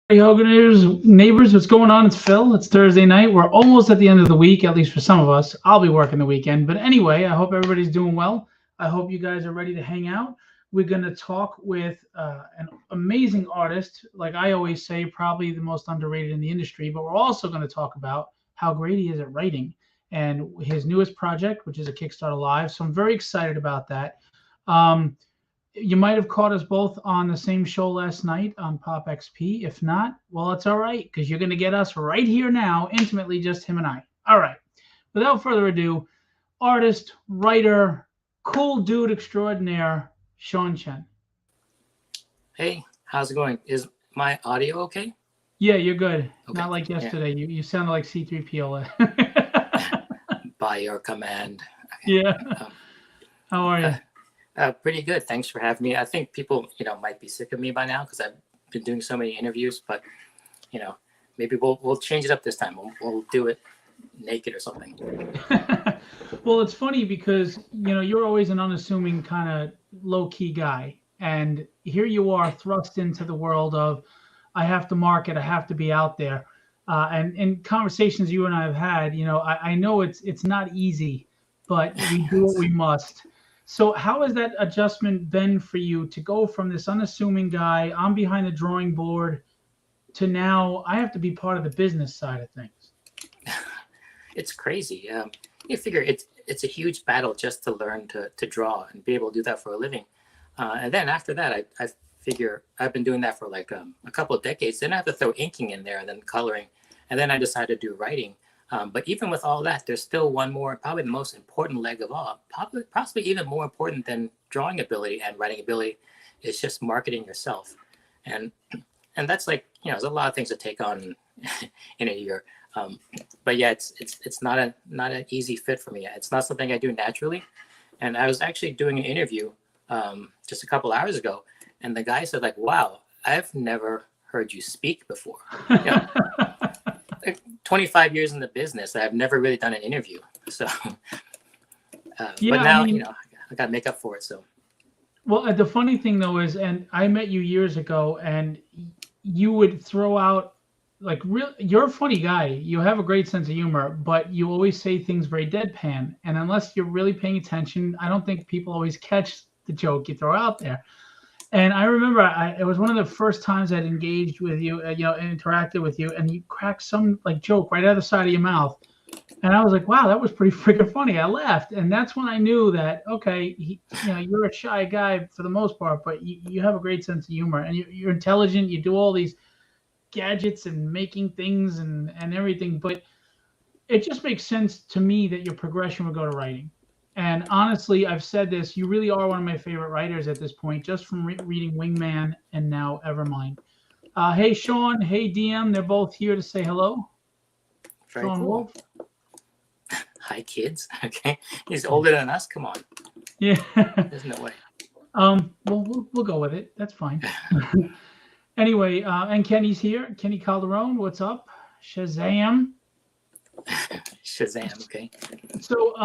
Hey, Hoganers, neighbors, what's going on? It's Phil. It's Thursday night. We're almost at the end of the week, at least for some of us. I'll be working the weekend. But anyway, I hope everybody's doing well. I hope you guys are ready to hang out. We're going to talk with an amazing artist, like I always say, probably the most underrated in the industry. But we're also going to talk about how great he is at writing and his newest project, which is a Kickstarter Live. So I'm very excited about that. Um, you might have caught us both on the same show last night on Pop XP. If not, well, it's all right because you're going to get us right here now, intimately, just him and I. All right. Without further ado, artist, writer, cool dude extraordinaire, Chen. Hey, how's it going? Is my audio okay? Yeah, you're good. Okay. Not like yesterday. Yeah. You sounded like C-3PO. By your command. Okay. Yeah. How are you? Pretty good. Thanks for having me. I think people, might be sick of me by now because I've been doing so many interviews. But, maybe we'll change it up this time. We'll do it naked or something. Well, it's funny because you're always an unassuming kind of low-key guy, and here you are thrust into the world of I have to market, I have to be out there. And in conversations you and I have had, I know it's not easy, but we do what we must. So how has that adjustment been for you to go from this unassuming guy, I'm behind the drawing board, to now I have to be part of the business side of things? It's crazy. You figure it's a huge battle just to learn to draw and be able to do that for a living. And then after that, I figure I've been doing that for like a couple of decades. Then I have to throw inking in there and then coloring. And then I decided to do writing. But even with all that, there's still one more, probably the most important leg of all, possibly even more important than drawing ability and writing ability, is just marketing yourself. And that's like, there's a lot of things to take on in a year. But yeah, it's not an easy fit for me. It's not something I do naturally. And I was actually doing an interview just a couple hours ago, and the guy said, like, wow, I've never heard you speak before. 25 years in the business, I've never really done an interview. So, but now, I got to make up for it. So, well, the funny thing though is, and I met you years ago, and you would throw out like you're a funny guy. You have a great sense of humor, but you always say things very deadpan. And unless you're really paying attention, I don't think people always catch the joke you throw out there. And I remember it was one of the first times I'd engaged with you, and interacted with you, and you cracked some like joke right out of the side of your mouth. And I was like, wow, that was pretty freaking funny. I laughed. And that's when I knew that, okay, you're a shy guy for the most part, but you have a great sense of humor, and you're intelligent. You do all these gadgets and making things and everything. But it just makes sense to me that your progression would go to writing. And honestly, I've said this, you really are one of my favorite writers at this point, just from reading Wingman and now EVERMIND. Hey, Sean. Hey, DM. They're both here to say hello. Very Sean cool. Wolf. Hi, kids. Okay. He's older than us. Come on. Yeah. There's no way. Well, we'll go with it. That's fine. Anyway, and Kenny's here. Kenny Calderon, what's up? Shazam. Shazam. Okay. So,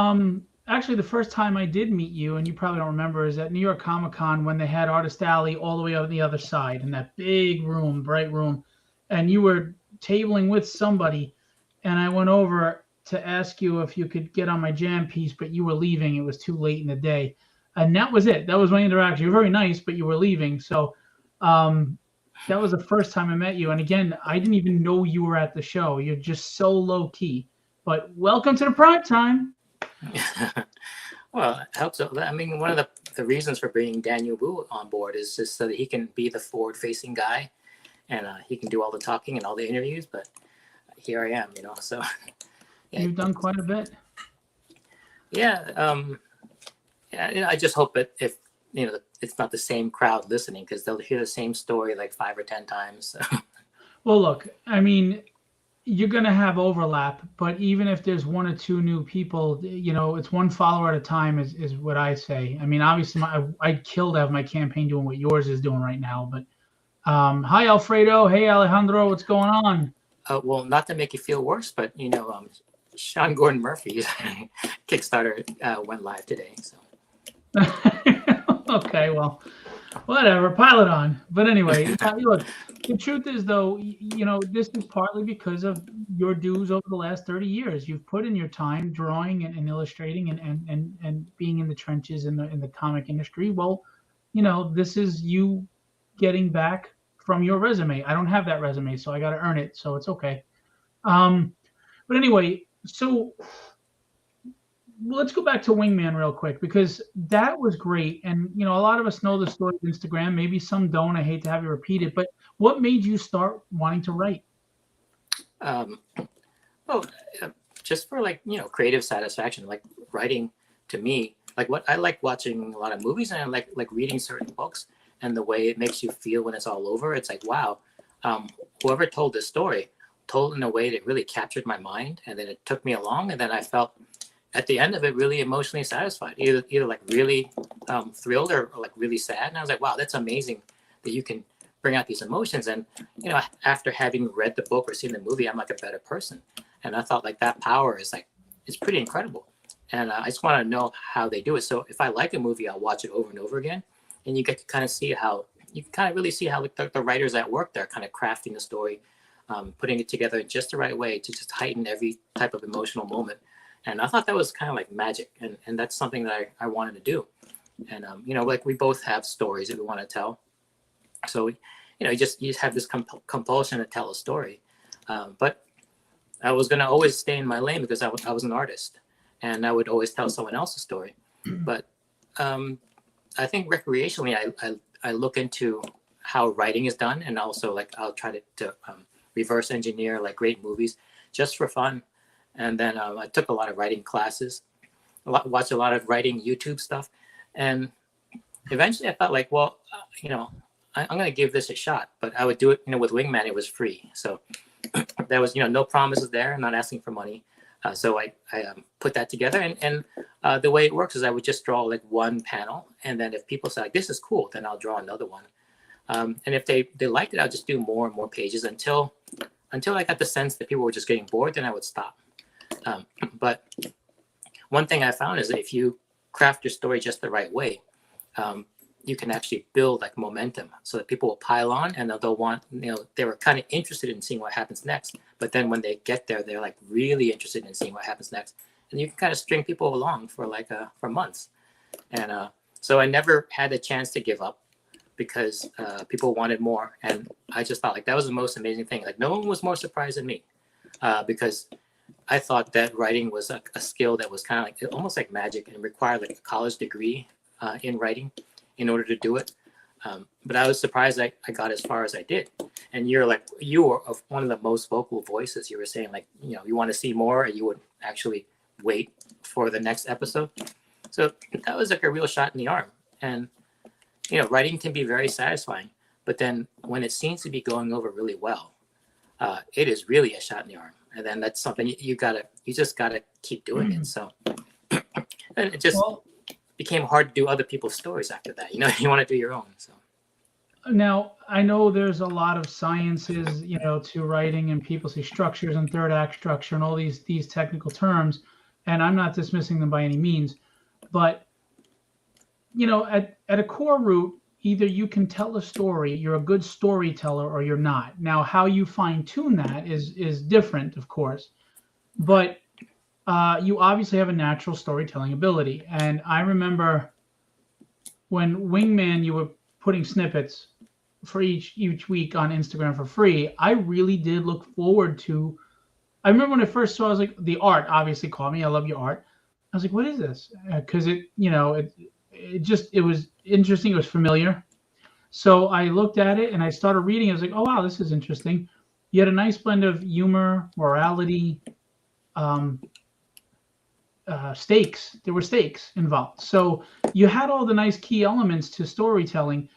actually, the first time I did meet you, and you probably don't remember, is at New York Comic Con when they had Artist Alley all the way on the other side in that big room, bright room, and you were tabling with somebody, and I went over to ask you if you could get on my jam piece, but you were leaving. It was too late in the day, and that was it. That was my interaction. You were very nice, but you were leaving. So, that was the first time I met you. And again, I didn't even know you were at the show. You're just so low key. But welcome to the prime time. Well, it helps. I mean, one of the reasons for bringing Daniel Wu on board is just so that he can be the forward-facing guy, and he can do all the talking and all the interviews. But here I am, So yeah. You've done quite a bit. Yeah. I just hope that if it's not the same crowd listening, because they'll hear the same story like 5 or 10 times. So. Well, look, I mean, you're going to have overlap, but even if there's 1 or 2 new people, it's one follower at a time is what I say. I mean, obviously, I'd kill to have my campaign doing what yours is doing right now. But hi, Alfredo. Hey, Alejandro. What's going on? Well, not to make you feel worse, but, Sean Gordon Murphy's Kickstarter went live today. So. Okay, well, Whatever, pile it on. But anyway, look, the truth is, though, this is partly because of your dues over the last 30 years. You've put in your time drawing and illustrating and being in the trenches in the comic industry. Well, this is you getting back from your resume. I don't have that resume, so I got to earn it. So it's okay. But anyway, so let's go back to Wingman real quick because that was great. And a lot of us know the story of Instagram. Maybe some don't. I hate to have you repeat it, but what made you start wanting to write? Um, well, just for creative satisfaction, like writing to me, like what I like watching a lot of movies and I like reading certain books and the way it makes you feel when it's all over. It's like, wow, whoever told this story told in a way that really captured my mind. And then it took me along. And then I felt at the end of it really emotionally satisfied, either like really thrilled or like really sad. And I was like, wow, that's amazing that you can bring out these emotions. And after having read the book or seen the movie, I'm like a better person. And I thought like that power is it's pretty incredible. And I just want to know how they do it. So if I like a movie, I'll watch it over and over again. And you get to kind of see how you kind of really see how the writers at work, they're kind of crafting the story, putting it together in just the right way to just heighten every type of emotional moment. And I thought that was kind of like magic. And that's something that I wanted to do. And, like we both have stories that we want to tell. So, you just have this compulsion to tell a story. But I was going to always stay in my lane because I was an artist and I would always tell someone else's story. But I think recreationally, I look into how writing is done. And also like I'll try to reverse engineer like great movies just for fun. And then I took a lot of writing classes, watched a lot of writing YouTube stuff. And eventually I felt like, well, I'm going to give this a shot. But I would do it, with Wingman, it was free. So there was, no promises there. I'm not asking for money. So I put that together. And the way it works is I would just draw like one panel. And then if people say, like, this is cool, then I'll draw another one. And if they liked it, I'll just do more and more pages until I got the sense that people were just getting bored, then I would stop. But one thing I found is that if you craft your story just the right way, you can actually build like momentum so that people will pile on and they'll want, they were kind of interested in seeing what happens next. But then when they get there, they're like really interested in seeing what happens next. And you can kind of string people along for for months. And so I never had a chance to give up because people wanted more. And I just thought like that was the most amazing thing. Like no one was more surprised than me because I thought that writing was a skill that was kind of like almost like magic and required like a college degree in writing in order to do it. But I was surprised I got as far as I did. And you were one of the most vocal voices. You were saying like, you want to see more, or you would actually wait for the next episode. So that was like a real shot in the arm. And, writing can be very satisfying. But then when it seems to be going over really well, it is really a shot in the arm. And then that's something you just gotta keep doing it. So and it just became hard to do other people's stories after that. You want to do your own. So now I know there's a lot of sciences, to writing, and people say structures and third act structure and all these technical terms, and I'm not dismissing them by any means, but at a core root, either you can tell a story, you're a good storyteller, or you're not. Now, how you fine tune that is different, of course, but you obviously have a natural storytelling ability. And I remember when Wingman, you were putting snippets for each week on Instagram for free. I really did look forward to. I remember when I first saw, I was like, the art obviously caught me. I love your art. I was like, what is this? Because it was interesting. It was familiar. So I looked at it and I started reading. I was like, oh, wow, this is interesting. You had a nice blend of humor, morality, stakes. There were stakes involved. So you had all the nice key elements to storytelling,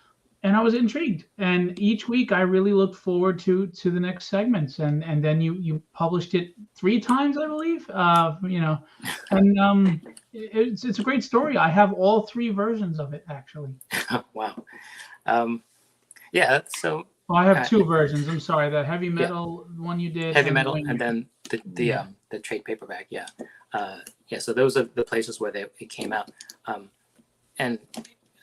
and I was intrigued. And each week I really looked forward to the next segments. And then you published it 3 times, I believe. And it's a great story. I have all 3 versions of it actually. Wow. Yeah. So I have 2 versions. I'm sorry, the heavy metal one you did. Heavy metal, and then the trade paperback. Yeah. So those are the places where it came out. And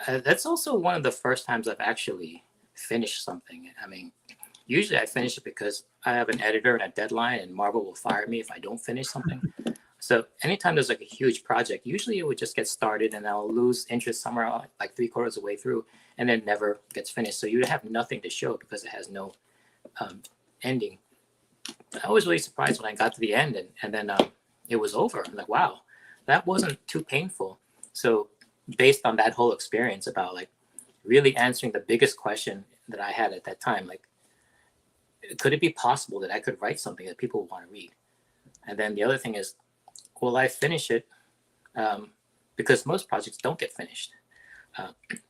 That's also one of the first times I've actually finished something. I mean, usually I finish it because I have an editor and a deadline, and Marvel will fire me if I don't finish something. So anytime there's like a huge project, usually it would just get started and I'll lose interest somewhere like 3/4 of the way through, and then never gets finished. So you have nothing to show because it has no ending. I was really surprised when I got to the end and then it was over. I'm like, wow, that wasn't too painful. So based on that whole experience about like really answering the biggest question that I had at that time, like, could it be possible that I could write something that people would want to read? And then the other thing is, will I finish it? Because most projects don't get finished,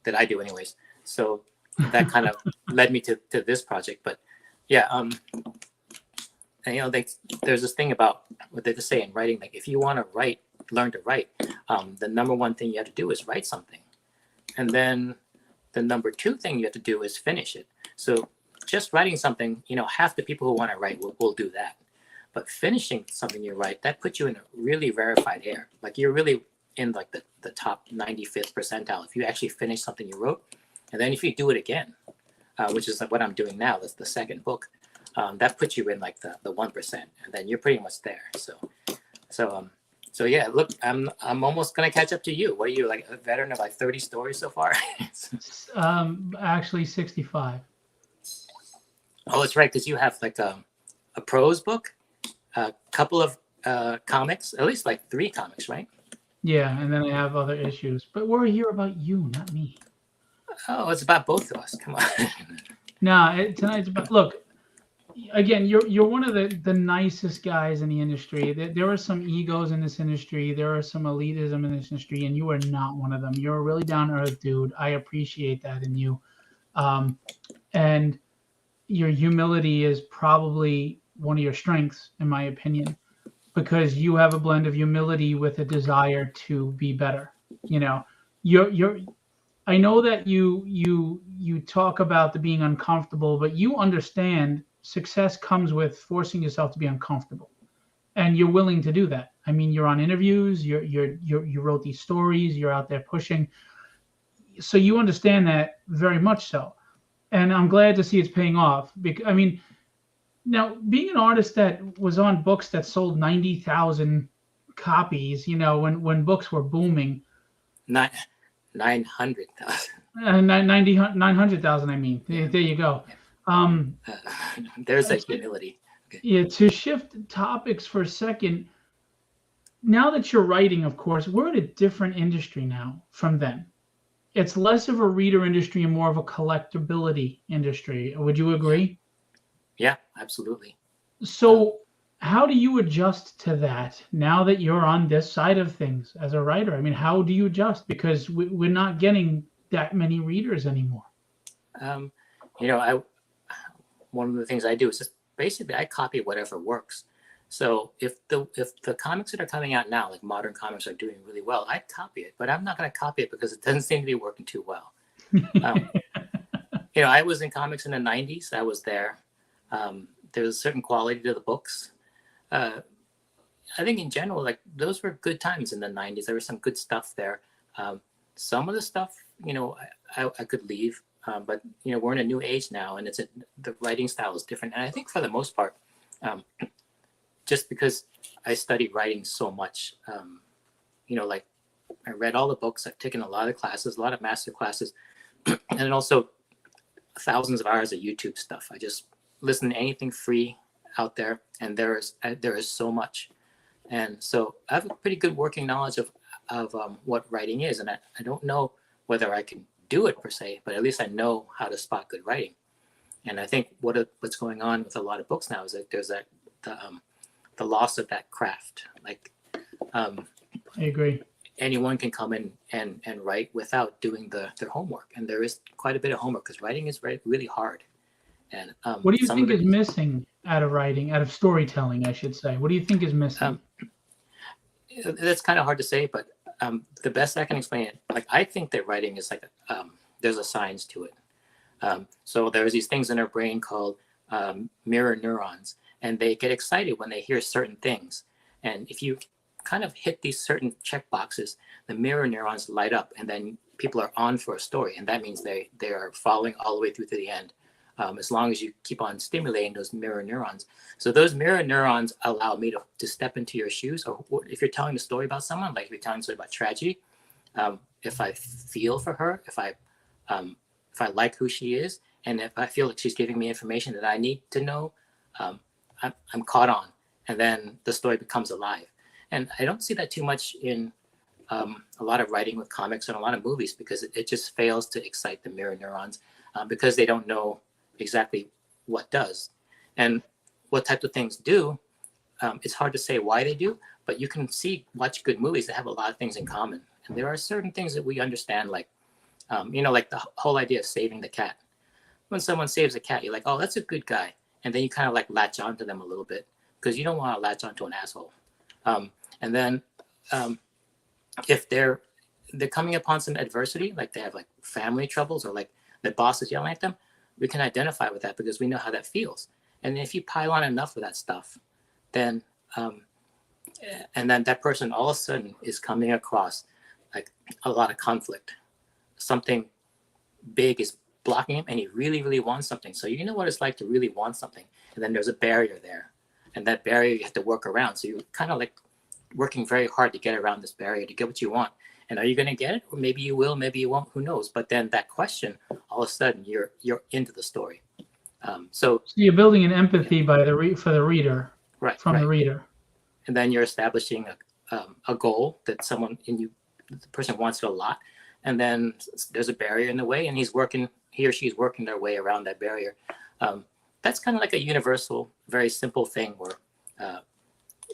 that I do anyways. So that kind of led me to this project. But yeah, and, you know, there's this thing about what they just say in writing, like if you want to learn to write, the number one thing you have to do is write something. And then the number two thing you have to do is finish it. So just writing something, you know, half the people who want to write will do that. But finishing something you write, that puts you in a really rarefied air. Like you're really in like the top 95th percentile if you actually finish something you wrote. And then if you do it again, which is like what I'm doing now, that's the second book, that puts you in like the 1%, and then you're pretty much there. So yeah, look, I'm almost gonna catch up to you. What are you, like a veteran of like 30 stories so far? Actually 65. Oh, it's right, because you have like a prose book, a couple of comics, at least like 3 comics, right? Yeah, and then I have other issues. But we're here about you, not me. Oh, it's about both of us. Come on. Nah, tonight's about. Look, again, you're one of the nicest guys in the industry. There are some egos in this industry. There are some elitism in this industry, and you are not one of them. You're a really down to earth dude. I appreciate that in you, and your humility is probably one of your strengths, in my opinion, because you have a blend of humility with a desire to be better. You know, you're I know that you talk about the being uncomfortable, but you understand success comes with forcing yourself to be uncomfortable, and you're willing to do that. I mean, you're on interviews, you wrote these stories, you're out there pushing, so you understand that very much so, and I'm glad to see it's paying off. Because I mean, now being an artist that was on books that sold 90,000 copies, you know, when books were booming. 900,000. 900,000, I mean. Yeah. There you go. There's that humility. Okay. Yeah, to shift topics for a second, now that you're writing, of course, we're in a different industry now from then. It's less of a reader industry and more of a collectability industry. Would you agree? Yeah, absolutely. So how do you adjust to that now that you're on this side of things as a writer? I mean, how do you adjust? Because we're not getting that many readers anymore. You know, one of the things I do is just basically I copy whatever works. So if the comics that are coming out now, like modern comics, are doing really well, I copy it, but I'm not going to copy it because it doesn't seem to be working too well. You know, I was in comics in the 90s. I was there. There was a certain quality to the books. I think in general, like those were good times in the 90s. There was some good stuff there. Some of the stuff, you know, I could leave, but you know, we're in a new age now, and the writing style is different. And I think for the most part, just because I studied writing so much, you know, like I read all the books, I've taken a lot of classes, a lot of master classes, and also thousands of hours of YouTube stuff. I just listen to anything free out there, and there is so much. And so I have a pretty good working knowledge of what writing is, and I don't know whether I can do it per se, but at least I know how to spot good writing. And I think what's going on with a lot of books now is that there's the loss of that craft. Like, I agree. Anyone can come in and write without doing their homework, and there is quite a bit of homework because writing is really hard. And what do you think is missing out of writing, out of storytelling, I should say? What do you think is missing? That's kind of hard to say, but the best I can explain it, like I think that writing is like there's a science to it. So there's these things in our brain called mirror neurons, and they get excited when they hear certain things. And if you kind of hit these certain check boxes, the mirror neurons light up, and then people are on for a story, and that means they are following all the way through to the end. As long as you keep on stimulating those mirror neurons. So those mirror neurons allow me to step into your shoes. Or if you're telling a story about someone, like if you're telling a story about tragedy, if I feel for her, if I like who she is, and if I feel like she's giving me information that I need to know, I'm caught on, and then the story becomes alive. And I don't see that too much in a lot of writing with comics and a lot of movies, because it just fails to excite the mirror neurons because they don't know exactly what does. And what types of things do, it's hard to say why they do, but you can watch good movies that have a lot of things in common. And there are certain things that we understand, like, like the whole idea of saving the cat. When someone saves a cat, you're like, oh, that's a good guy. And then you kind of like latch onto them a little bit, because you don't want to latch onto an asshole. And then if they're coming upon some adversity, like they have like family troubles, or like the boss is yelling at them, we can identify with that because we know how that feels. And if you pile on enough of that stuff, then and then that person all of a sudden is coming across like a lot of conflict. Something big is blocking him, and he really, really wants something. So you know what it's like to really want something, and then there's a barrier there, and that barrier you have to work around. So you're kind of like working very hard to get around this barrier to get what you want. And are you going to get it? Or maybe you will, maybe you won't, who knows? But then that question, all of a sudden you're into the story. So you're building an empathy by for the reader, right, from the reader. And then you're establishing a goal that the person wants it a lot. And then there's a barrier in the way, and he or she's working their way around that barrier. That's kind of like a universal, very simple thing where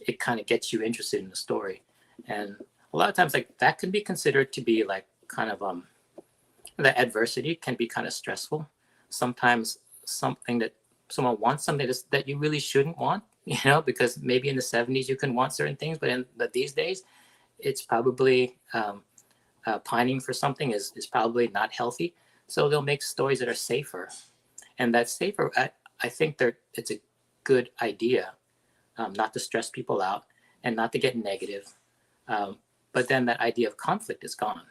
it kind of gets you interested in the story. And a lot of times, like, that can be considered to be like kind of the adversity can be kind of stressful. Sometimes something that someone wants, something that you really shouldn't want, because maybe in the 70s you can want certain things, but these days it's probably pining for something is probably not healthy. So they'll make stories that are safer, and that safer, I think it's a good idea, not to stress people out and not to get negative. But then that idea of conflict is gone,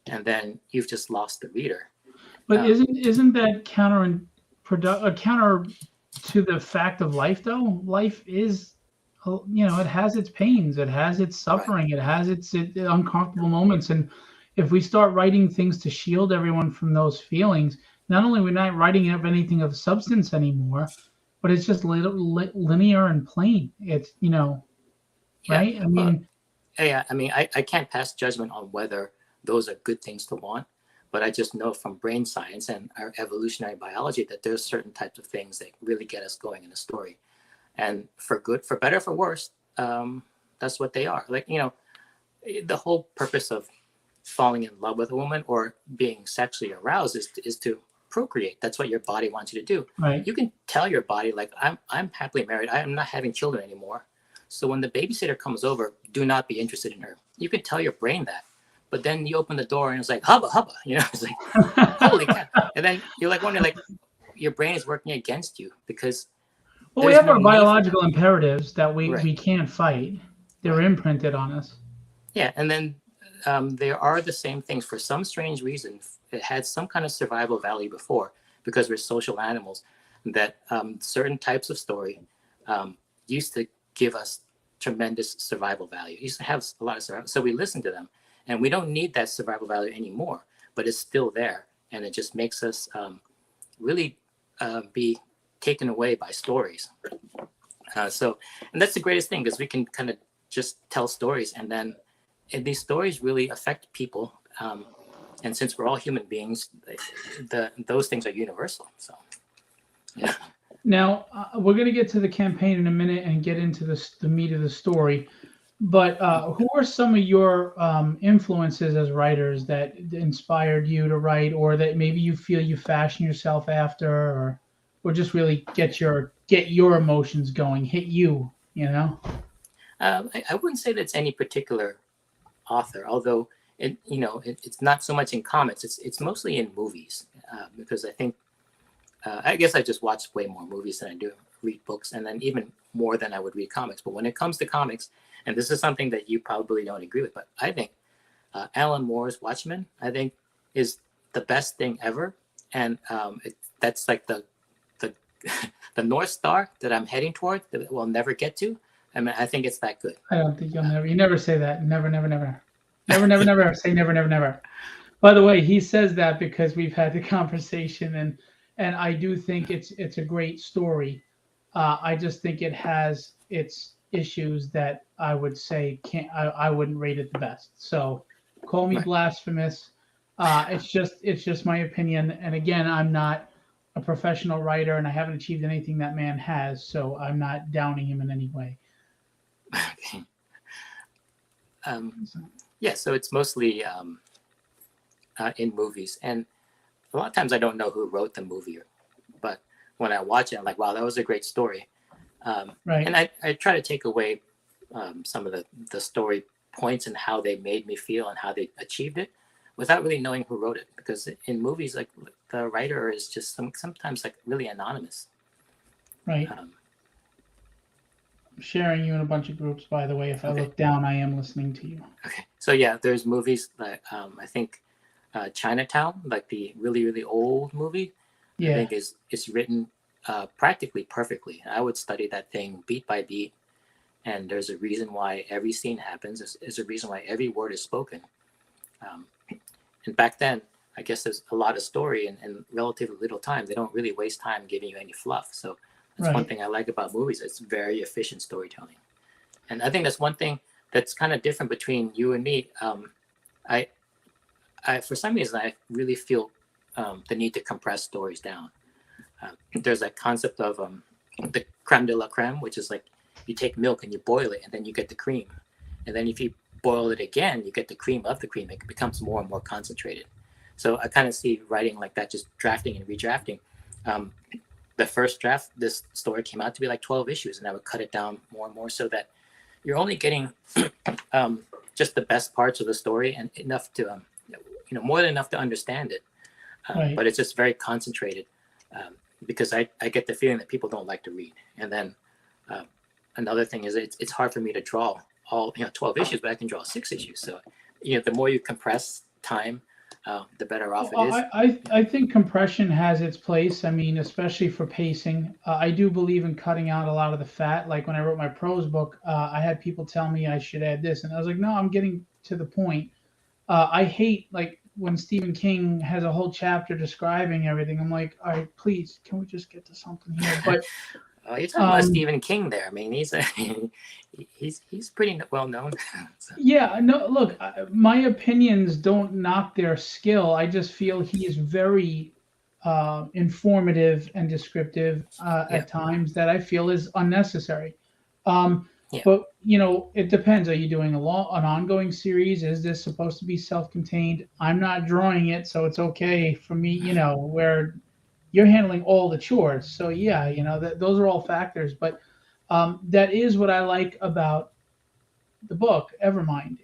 and then you've just lost the reader. But isn't that counter to the fact of life, though? Life is, it has its pains, it has its suffering, right. It has its uncomfortable moments, and if we start writing things to shield everyone from those feelings, not only we're not writing up anything of substance anymore, but it's just linear and plain. It's right? I mean. I can't pass judgment on whether those are good things to want, but I just know from brain science and our evolutionary biology that there's certain types of things that really get us going in a story. And for better, for worse, that's what they are. Like, the whole purpose of falling in love with a woman or being sexually aroused is to procreate. That's what your body wants you to do. Right. You can tell your body, like, I'm happily married. I am not having children anymore. So when the babysitter comes over, do not be interested in her. You can tell your brain that, but then you open the door and it's like, hubba, hubba, it's like, holy cow. And then you're like wondering, like, your brain is working against you because. Well, we have our biological imperatives that we can't fight. They're imprinted on us. Yeah. And then there are the same things. For some strange reason, it had some kind of survival value before, because we're social animals, that certain types of story used to give us tremendous survival value. It used to have a lot of survival. So we listen to them, and we don't need that survival value anymore, but it's still there. And it just makes us really be taken away by stories. And that's the greatest thing, because we can kind of just tell stories, and these stories really affect people. And since we're all human beings, those things are universal. So, yeah. Now, we're going to get to the campaign in a minute and get into the meat of the story. But who are some of your influences as writers that inspired you to write, or that maybe you feel you fashion yourself after, or just really get your emotions going, hit you, I wouldn't say that's any particular author, although it's not so much in comics. It's mostly in movies, because I think. I guess I just watch way more movies than I do read books, and then even more than I would read comics. But when it comes to comics, and this is something that you probably don't agree with, but I think Alan Moore's Watchmen, I think is the best thing ever, and that's like the the North Star that I'm heading toward that we'll never get to. I mean, I think it's that good. I don't think you'll never. You never say that. Never, never, never, never, never, never. Say never, never, never. By the way, he says that because we've had the conversation, and I do think it's a great story. I just think it has its issues that I would say can't. I wouldn't rate it the best. So call me Right. blasphemous. It's just my opinion. And again, I'm not a professional writer, and I haven't achieved anything that man has. So I'm not downing him in any way. Okay. Yeah, so it's mostly in movies, and a lot of times I don't know who wrote the movie, but when I watch it, I'm like, wow, that was a great story. Right. And I try to take away some of the story points and how they made me feel and how they achieved it without really knowing who wrote it. Because in movies, like the writer is just sometimes like really anonymous. Right. I'm sharing you in a bunch of groups, by the way. If I look down, I am listening to you. Okay. So yeah, there's movies like I think Chinatown, like the really, really old movie, Yeah. I think is written practically perfectly. I would study that thing beat by beat, and there's a reason why every scene happens. There's a reason why every word is spoken. And back then, I guess there's a lot of story and relatively little time. They don't really waste time giving you any fluff. So that's one thing I like about movies. It's very efficient storytelling. And I think that's one thing that's kind of different between you and me. I for some reason, I really feel the need to compress stories down. There's that concept of the creme de la creme, which is like you take milk and you boil it and then you get the cream. And then if you boil it again, you get the cream of the cream. It becomes more and more concentrated. So I kind of see writing like that, just drafting and redrafting. The first draft, this story came out to be like 12 issues, and I would cut it down more and more so that you're only getting just the best parts of the story and enough to, more than enough to understand it. But it's just very concentrated because I get the feeling that people don't like to read. And then another thing is it's hard for me to draw all 12 issues, but I can draw 6 issues. So the more you compress time, the better off it is. I think compression has its place. I mean, especially for pacing. I do believe in cutting out a lot of the fat. Like when I wrote my prose book, I had people tell me I should add this, and I was like, no, I'm getting to the point. I hate like when Stephen King has a whole chapter describing everything. I'm like, all right, please, can we just get to something here? But you're talking about Stephen King there. I mean, he's pretty well known. So. Yeah, no, look, my opinions don't knock their skill. I just feel he is very informative and descriptive at times that I feel is unnecessary. But it depends. Are you doing an ongoing series? Is this supposed to be self-contained? I'm not drawing it, so it's okay for me. Where you're handling all the chores. So yeah, those are all factors. But that is what I like about the book EVERMIND.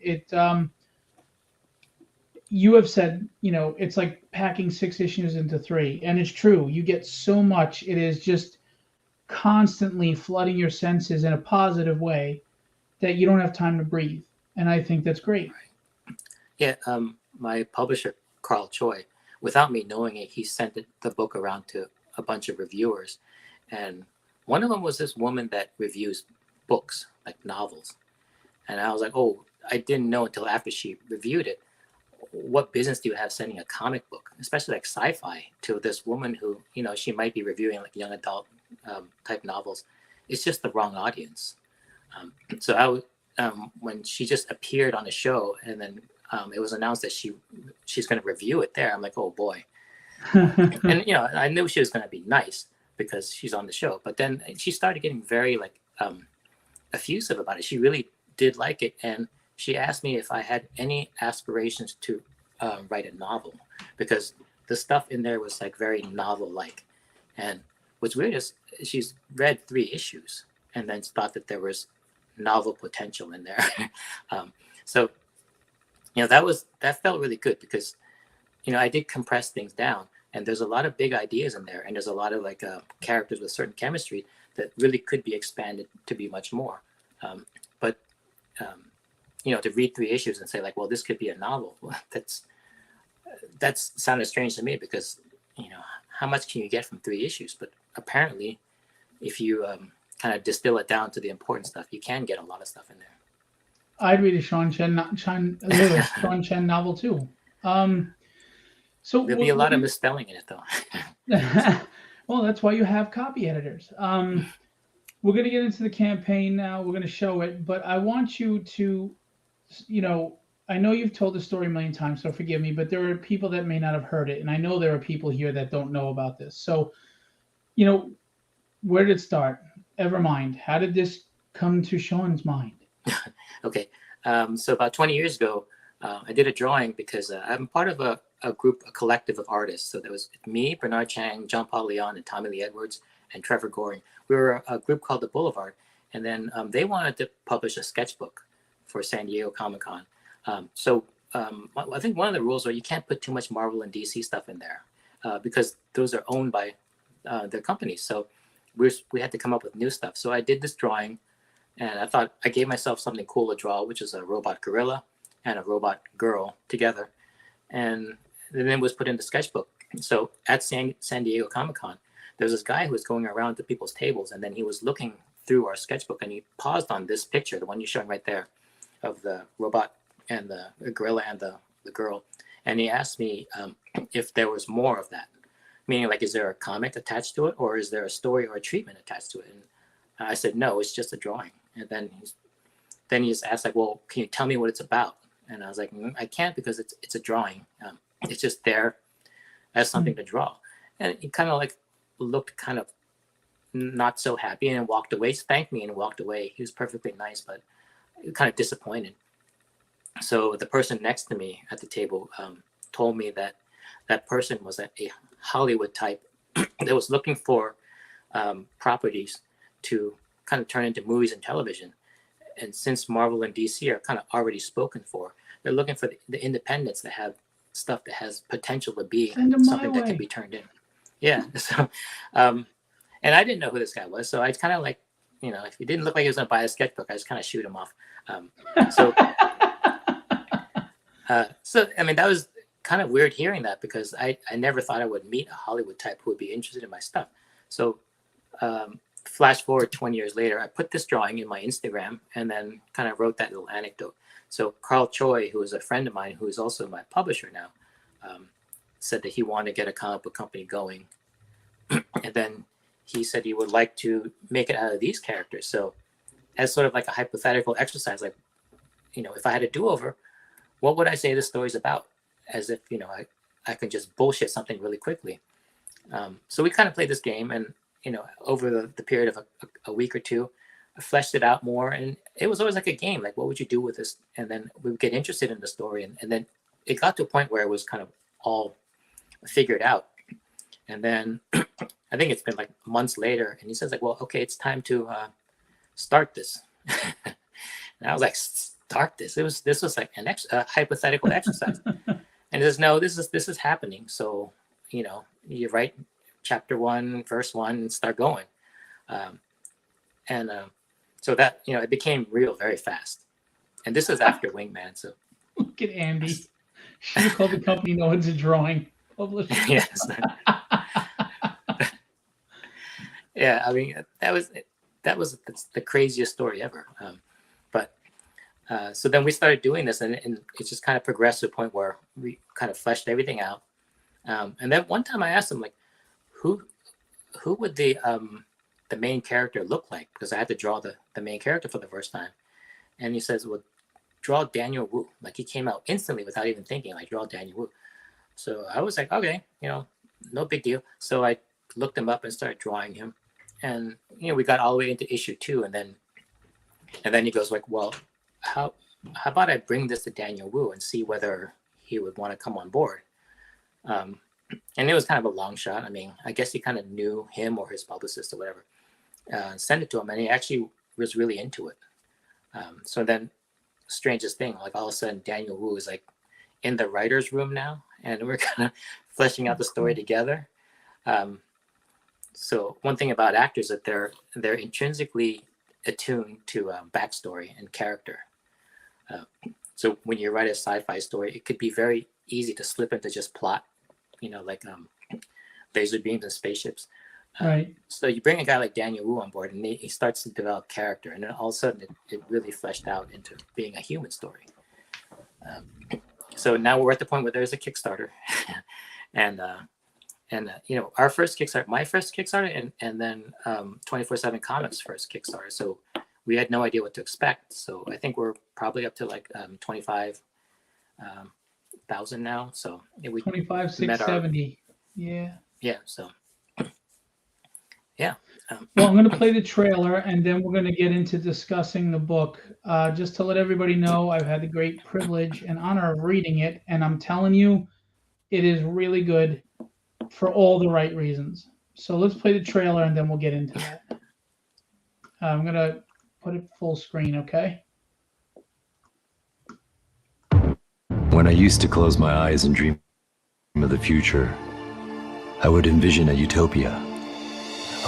You have said, it's like packing 6 issues into 3, and it's true. You get so much. It is just constantly flooding your senses in a positive way that you don't have time to breathe, and I think that's great. Yeah, my publisher Carl Choi, without me knowing it, he sent the book around to a bunch of reviewers, and one of them was this woman that reviews books like novels. And I was like, oh, I didn't know until after she reviewed it. What business do you have sending a comic book, especially like sci-fi, to this woman who, she might be reviewing like young adult type novels? It's just the wrong audience. So when she just appeared on the show, and then it was announced that she's going to review it there, I'm like, oh boy. And I knew she was going to be nice because she's on the show, but then she started getting very like effusive about it. She really did like it, and she asked me if I had any aspirations to write a novel, because the stuff in there was like very novel-like. And what's weird is she's read 3 issues and then thought that there was novel potential in there. So that felt really good because I did compress things down, and there's a lot of big ideas in there, and there's a lot of like characters with certain chemistry that really could be expanded to be much more. But to read 3 issues and say like, well, this could be a novel, that's That's sounded strange to me because, how much can you get from 3 issues? But apparently, if you kind of distill it down to the important stuff, you can get a lot of stuff in there. I'd read a Sean Chen novel too. So There'll be a lot of misspelling in it, though. well, that's why you have copy editors. We're going to get into the campaign now. We're going to show it, but I want you to, I know you've told the story a million times, so forgive me, but there are people that may not have heard it, and I know there are people here that don't know about this. So, where did it start? EVERMIND. How did this come to Sean's mind? Okay, so about 20 years ago, I did a drawing because I'm part of a collective of artists. So there was me, Bernard Chang, John Paul Leon, and Tommy Lee Edwards, and Trevor Goring. We were a group called the Boulevard, and then they wanted to publish a sketchbook for San Diego Comic-Con. So I think one of the rules are you can't put too much Marvel and DC stuff in there because those are owned by their companies. So we had to come up with new stuff. So I did this drawing, and I thought I gave myself something cool to draw, which is a robot gorilla and a robot girl together. And then it was put in the sketchbook. So at San Diego Comic-Con, there was this guy who was going around to people's tables, and then he was looking through our sketchbook, and he paused on this picture, the one you're showing right there, of the robot and the gorilla and the girl. And he asked me if there was more of that. Meaning, like, is there a comic attached to it, or is there a story or a treatment attached to it? And I said, no, it's just a drawing. And then he just asked, like, well, can you tell me what it's about? And I was like, I can't because it's a drawing. It's just there as something to draw. And he kind of like looked kind of not so happy and walked away, thanked me and walked away. He was perfectly nice, but kind of disappointed. So the person next to me at the table told me that that person was a Hollywood type that was looking for properties to kind of turn into movies and television. And since Marvel and DC are kind of already spoken for, they're looking for the independents that have stuff that has potential to be something that can be turned in. Yeah. So, and I didn't know who this guy was. So I kind of like, if he didn't look like he was going to buy a sketchbook, I just kind of shoot him off. So I mean, that was kind of weird hearing that because I never thought I would meet a Hollywood type who would be interested in my stuff. So flash forward 20 years later, I put this drawing in my Instagram and then kind of wrote that little anecdote. So Carl Choi, who is a friend of mine, who is also my publisher now, said that he wanted to get a comic book company going. And then he said he would like to make it out of these characters. So as sort of like a hypothetical exercise, like, if I had a do-over, what would I say this story's about? As if, I could just bullshit something really quickly. So we kind of played this game and, over the period of a week or two, I fleshed it out more. And it was always like a game, like, what would you do with this? And then we would get interested in the story. And then it got to a point where it was kind of all figured out. And then I think it's been like months later. And he says, like, well, okay, it's time to start this. And I was like, start this? This was like a hypothetical exercise. And he says, no, this is happening. So, you write chapter 1, verse 1, and start going. So that, it became real very fast. And this is after Wingman. So look at Andy. Should have called the company No One's a Drawing Publisher. Yes. Yeah, I mean, that was the craziest story ever. So then we started doing this, and it just kind of progressed to a point where we kind of fleshed everything out. And then one time I asked him, like, who would the main character look like? Because I had to draw the main character for the first time. And he says, well, draw Daniel Wu. Like, he came out instantly without even thinking, like, draw Daniel Wu. So I was like, okay, no big deal. So I looked him up and started drawing him. And, we got all the way into issue 2. And then he goes like, well, how about I bring this to Daniel Wu and see whether he would want to come on board? And it was kind of a long shot. I mean, I guess he kind of knew him or his publicist or whatever. Sent it to him, and he actually was really into it. So then, strangest thing, like all of a sudden, Daniel Wu is like in the writer's room now, and we're kind of fleshing out the story together. So one thing about actors that they're intrinsically attuned to backstory and character. So when you write a sci-fi story, it could be very easy to slip into just plot, like laser beams and spaceships. Right. So you bring a guy like Daniel Wu on board, and he starts to develop character, and then all of a sudden it really fleshed out into being a human story. So now we're at the point where there's a Kickstarter, and our first Kickstarter, my first Kickstarter, and then 24/7 Comics' first Kickstarter. So we had no idea what to expect. So I think we're probably up to like 25,000 now. So we 25,670. Yeah. Yeah. So yeah. Well, I'm going to play the trailer, and then we're going to get into discussing the book. Just to let everybody know, I've had the great privilege and honor of reading it, and I'm telling you, it is really good for all the right reasons. So let's play the trailer, and then we'll get into that. I'm going to put it full screen, okay? When I used to close my eyes and dream of the future, I would envision a utopia,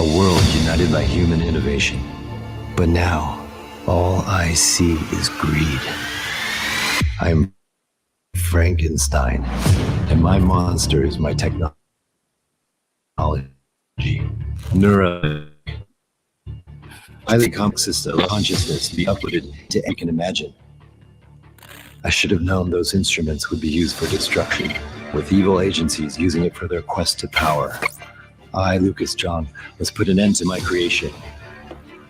a world united by human innovation. But now, all I see is greed. I'm Frankenstein, and my monster is my technology. Neuro. Highly complex consciousness to be uploaded to I can imagine. I should have known those instruments would be used for destruction, with evil agencies using it for their quest to power. I, Lucas John, must put an end to my creation,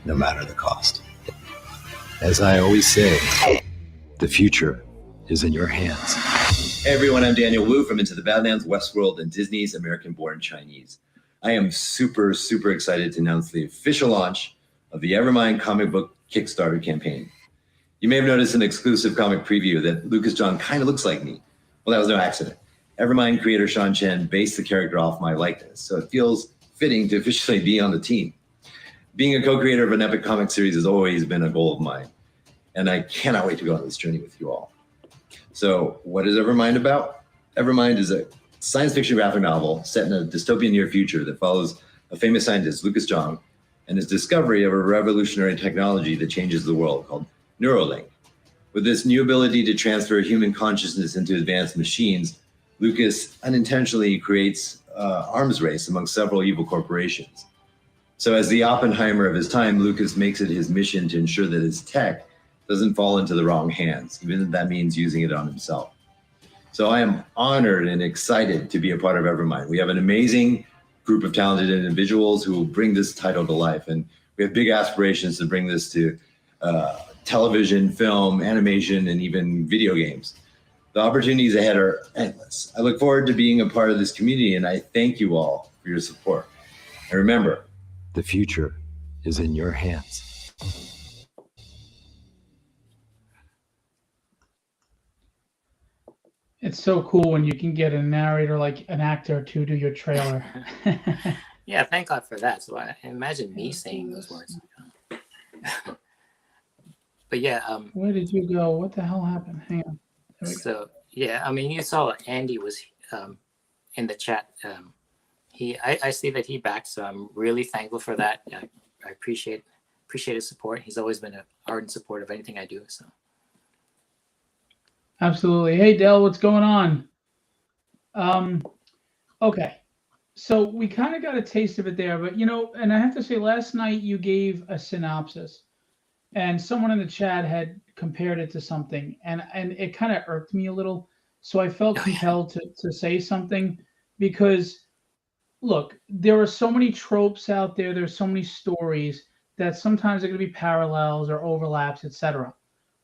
no matter the cost. As I always say, the future is in your hands. Hey everyone, I'm Daniel Wu from Into the Badlands, Westworld, and Disney's American-Born Chinese. I am super excited to announce the official launch of the EVERMIND comic book Kickstarter campaign. You may have noticed an exclusive comic preview that Lucas John kind of looks like me. Well, that was no accident. EVERMIND creator Chen based the character off my likeness, so it feels fitting to officially be on the team. Being a co-creator of an epic comic series has always been a goal of mine, and I cannot wait to go on this journey with you all. So what is EVERMIND about? EVERMIND is a science fiction graphic novel set in a dystopian near future that follows a famous scientist, Lucas John, and his discovery of a revolutionary technology that changes the world called Neuralink. With this new ability to transfer human consciousness into advanced machines, Lucas unintentionally creates arms race among several evil corporations. So as the Oppenheimer of his time, Lucas makes it his mission to ensure that his tech doesn't fall into the wrong hands, even if that means using it on himself. So I am honored and excited to be a part of EVERMIND. We have an amazing group of talented individuals who will bring this title to life. And we have big aspirations to bring this to television, film, animation, and even video games. The opportunities ahead are endless. I look forward to being a part of this community, and I thank you all for your support. And remember, the future is in your hands. It's so cool when you can get a narrator, like an actor, to do your trailer. Yeah, thank God for that. So I imagine me saying those words. But yeah. Where did you go? What the hell happened? Hang on. So yeah, I mean, you saw Andy was in the chat. I see that he backed, so I'm really thankful for that. I appreciate his support. He's always been an ardent supporter of anything I do. So. Absolutely. Hey, Dell, what's going on? Okay. So we kind of got a taste of it there, but and I have to say, last night you gave a synopsis, and someone in the chat had compared it to something, and it kind of irked me a little. So I felt compelled to say something, because look, there are so many tropes out there. There's so many stories that sometimes are going to be parallels or overlaps, etc.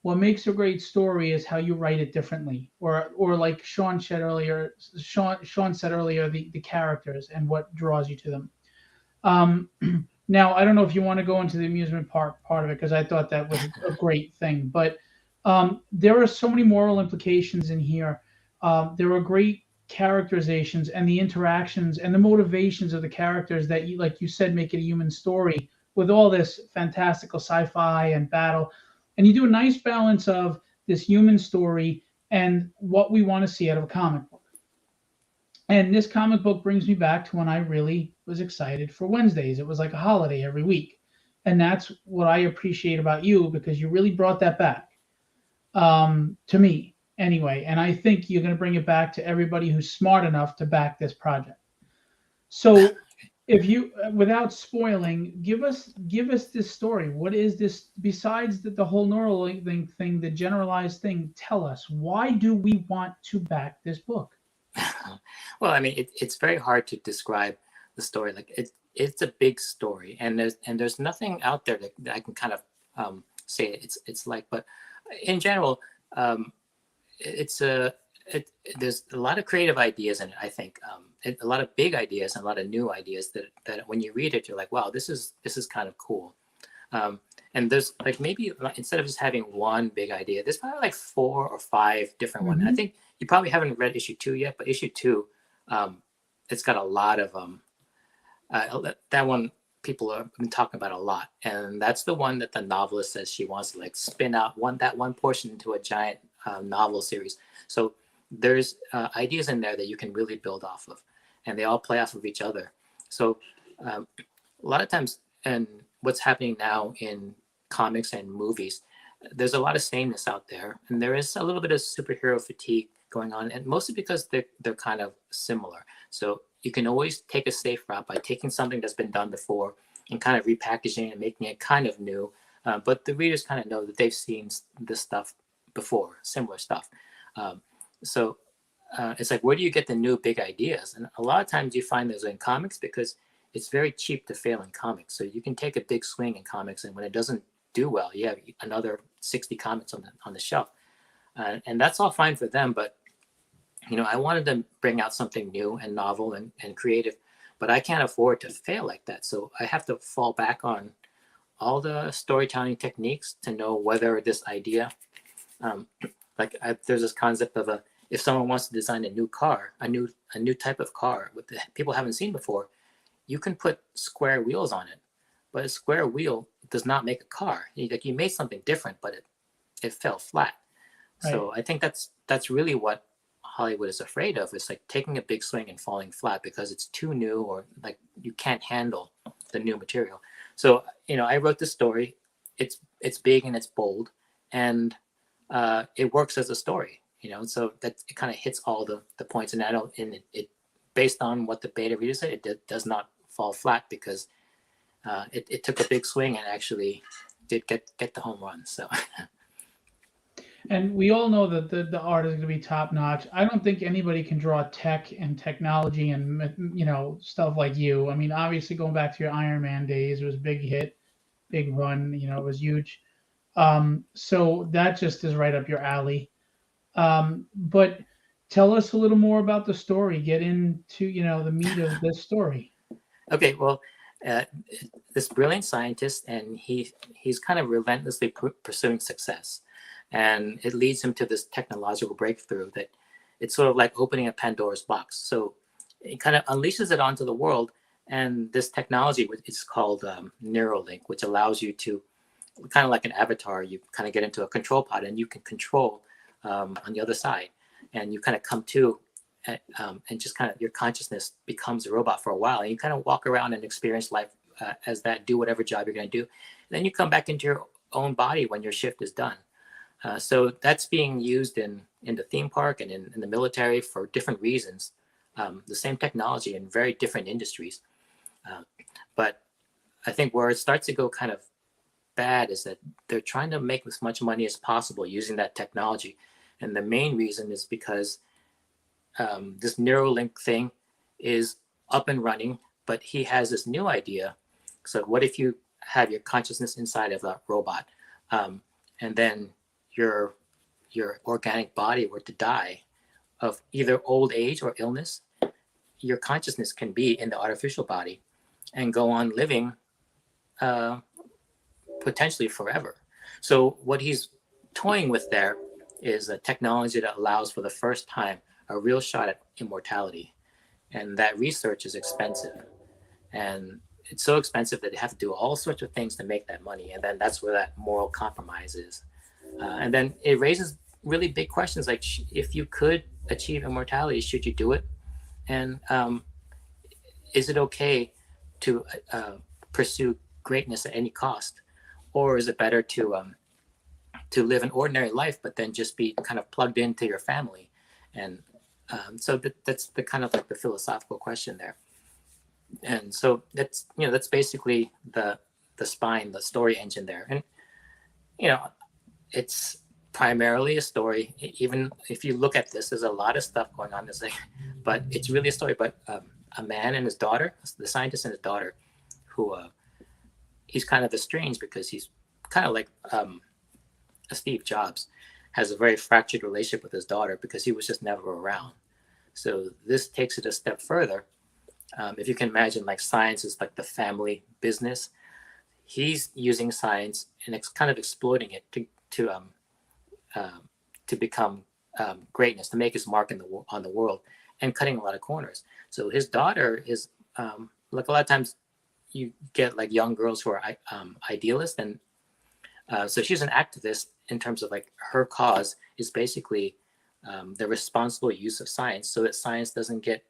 What makes a great story is how you write it differently, or like Sean said earlier, the characters and what draws you to them. Now, I don't know if you want to go into the amusement park part of it, because I thought that was a great thing, but there are so many moral implications in here. There are great characterizations, and the interactions and the motivations of the characters that, like you said, make it a human story with all this fantastical sci-fi and battle. And you do a nice balance of this human story and what we want to see out of a comic book. And this comic book brings me back to when I really was excited for Wednesdays. It was like a holiday every week. And that's what I appreciate about you, because you really brought that back. to me anyway. And I think you're going to bring it back to everybody who's smart enough to back this project. So, if you, without spoiling, give us this story. What is this besides the whole neural thing, the generalized thing? Tell us, why do we want to back this book? Well, I mean, it's very hard to describe the story. Like it's a big story, and there's nothing out there that I can kind of say it's like. But in general, it's a there's a lot of creative ideas in it. I think a lot of big ideas and a lot of new ideas that when you read it, you're like, wow, this is kind of cool. And there's like maybe instead of just having one big idea, there's probably like 4 or 5 different ones. I think you probably haven't read issue 2 yet, but issue 2, it's got a lot of that one people have been talking about a lot, and that's the one that the novelist says she wants to like spin out that one portion into a giant novel series. So there's ideas in there that you can really build off of, and they all play off of each other. So a lot of times, and what's happening now in comics and movies, there's a lot of sameness out there, and there is a little bit of superhero fatigue going on, and mostly because they're kind of similar. So you can always take a safe route by taking something that's been done before and kind of repackaging and making it kind of new. But the readers kind of know that they've seen this stuff before, similar stuff. So it's like, where do you get the new big ideas? And a lot of times you find those in comics because it's very cheap to fail in comics. So you can take a big swing in comics, and when it doesn't do well, you have another 60 comics on the shelf. And that's all fine for them, but I wanted to bring out something new and novel and creative, but I can't afford to fail like that. So I have to fall back on all the storytelling techniques to know whether this idea, there's this concept of if someone wants to design a new car, a new type of car that people haven't seen before, you can put square wheels on it, but a square wheel does not make a car. You made something different, but it fell flat. Right. So I think that's really what Hollywood is afraid of. It's like taking a big swing and falling flat because it's too new, or like you can't handle the new material. So I wrote this story. It's big and it's bold, and it works as a story. So that it kind of hits all the points, and it based on what the beta readers say, it does not fall flat because it took a big swing and actually did get the home run. So. And we all know that the art is going to be top notch. I don't think anybody can draw tech and technology and stuff like you. I mean, obviously going back to your Iron Man days, it was a big hit, big run. It was huge. So that just is right up your alley. But tell us a little more about the story. Get into the meat of this story. Okay, well, this brilliant scientist, and he's kind of relentlessly pursuing success. And it leads him to this technological breakthrough that it's sort of like opening a Pandora's box. So it kind of unleashes it onto the world. And this technology is called Neuralink, which allows you to, kind of like an avatar, you kind of get into a control pod and you can control on the other side. And you kind of come to, and just kind of your consciousness becomes a robot for a while. And you kind of walk around and experience life as that, do whatever job you're going to do. And then you come back into your own body when your shift is done. So that's being used in the theme park and in the military for different reasons. The same technology in very different industries. But I think where it starts to go kind of bad is that they're trying to make as much money as possible using that technology. And the main reason is because this Neuralink thing is up and running, but he has this new idea. So what if you have your consciousness inside of a robot, and then your organic body were to die of either old age or illness, your consciousness can be in the artificial body and go on living potentially forever. So what he's toying with there is a technology that allows for the first time a real shot at immortality. And that research is expensive. And it's so expensive that they have to do all sorts of things to make that money. And then that's where that moral compromise is. And then it raises really big questions like, if you could achieve immortality, should you do it? And is it okay to pursue greatness at any cost? Or is it better to to live an ordinary life, but then just be kind of plugged into your family. And so that's the kind of like the philosophical question there. And so that's, you know, that's basically the spine, the story engine there. And, you know, it's primarily a story. Even if you look at this, there's a lot of stuff going on this thing, but it's really a story about a man and his daughter, the scientist and his daughter, who he's kind of estranged because he's kind of like Steve Jobs, has a very fractured relationship with his daughter because he was just never around. So this takes it a step further. If you can imagine, like, science is like the family business. He's using science and it's kind of exploiting it to become greatness, to make his mark on the world, and cutting a lot of corners. So his daughter is like, a lot of times you get like young girls who are idealists, and so she's an activist in terms of like her cause is basically the responsible use of science, so that science doesn't get